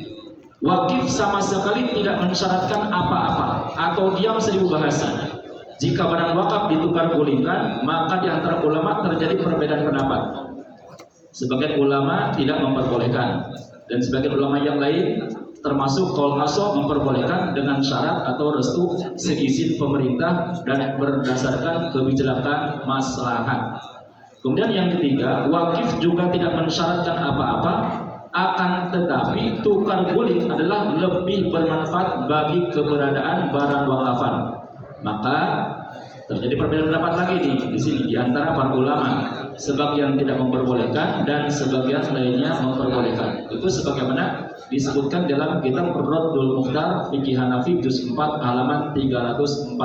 Speaker 9: Wakif sama sekali tidak mensyaratkan apa-apa atau diam 1000 bahasa. Jika barang wakaf ditukar gulingkan, maka di antara ulama terjadi perbedaan pendapat. Sebagian ulama tidak memperbolehkan dan sebagian ulama yang lain termasuk qaul ashaab memperbolehkan dengan syarat atau restu seizin pemerintah dan berdasarkan kebijakan maslahat. Kemudian yang ketiga, wakif juga tidak mensyaratkan apa-apa, akan tetapi tukar guling adalah lebih bermanfaat bagi keberadaan barang wakafan. Maka terjadi perbedaan pendapat lagi di sini di antara para ulama. Sebagian tidak memperbolehkan dan sebagian lainnya memperbolehkan. Itu sebagaimana disebutkan dalam kitab Radul Mukhtar Fikih Hanafi juz 4 halaman 348.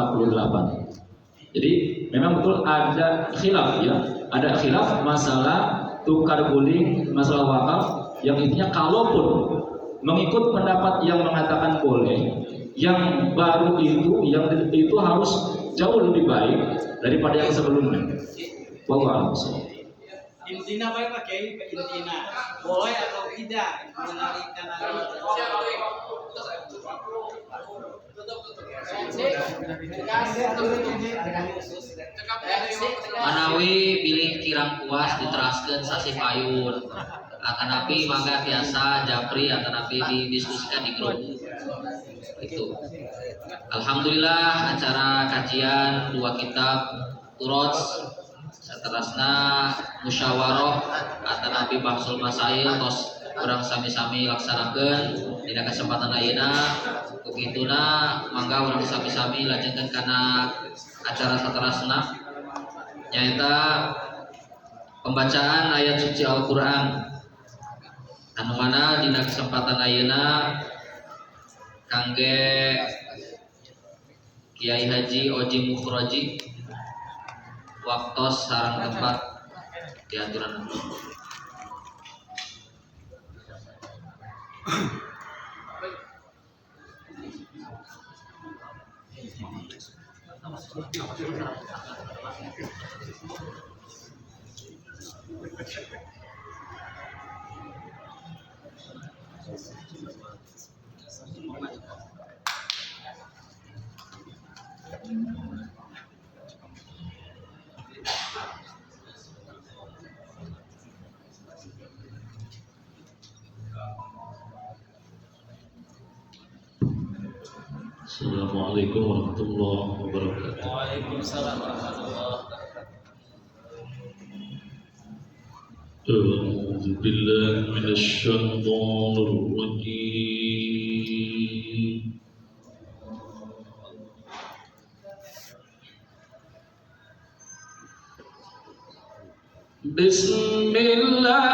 Speaker 9: Jadi memang betul ada khilaf ya, ada khilaf masalah tukar guling, masalah wakaf yang intinya kalaupun mengikut pendapat yang mengatakan boleh, yang baru itu harus jauh lebih baik daripada yang sebelumnya. Wallahu a'lam.
Speaker 12: Intinya baik Pak Kiai, intinya boleh atau tidak menarikan
Speaker 1: Manawi pilih kirang puas diteraskan sasi payun akan api mangga tiasa japri akan api didiskusikan di grup itu. Alhamdulillah acara kajian 2 kitab Turots seterusnya musyawarah akan api bahsul masail tos kurang sami-sami laksanakan tidak kesempatan ayeuna begituna mangga urang sami-sami lajengkeun kana acara saterasna nyaeta pembacaan ayat suci Al-Qur'an anu mana dina kesempatan ayeuna kangge Kiai Haji Oji Mukhroji waktos sareng tempat diaturan
Speaker 9: Assalamualaikum warahmatullahi wabarakatuh.
Speaker 12: Waalaikumsalam warahmatullahi wabarakatuh.
Speaker 9: A'udzu billahi minasy syaithanir rajim. Bismillah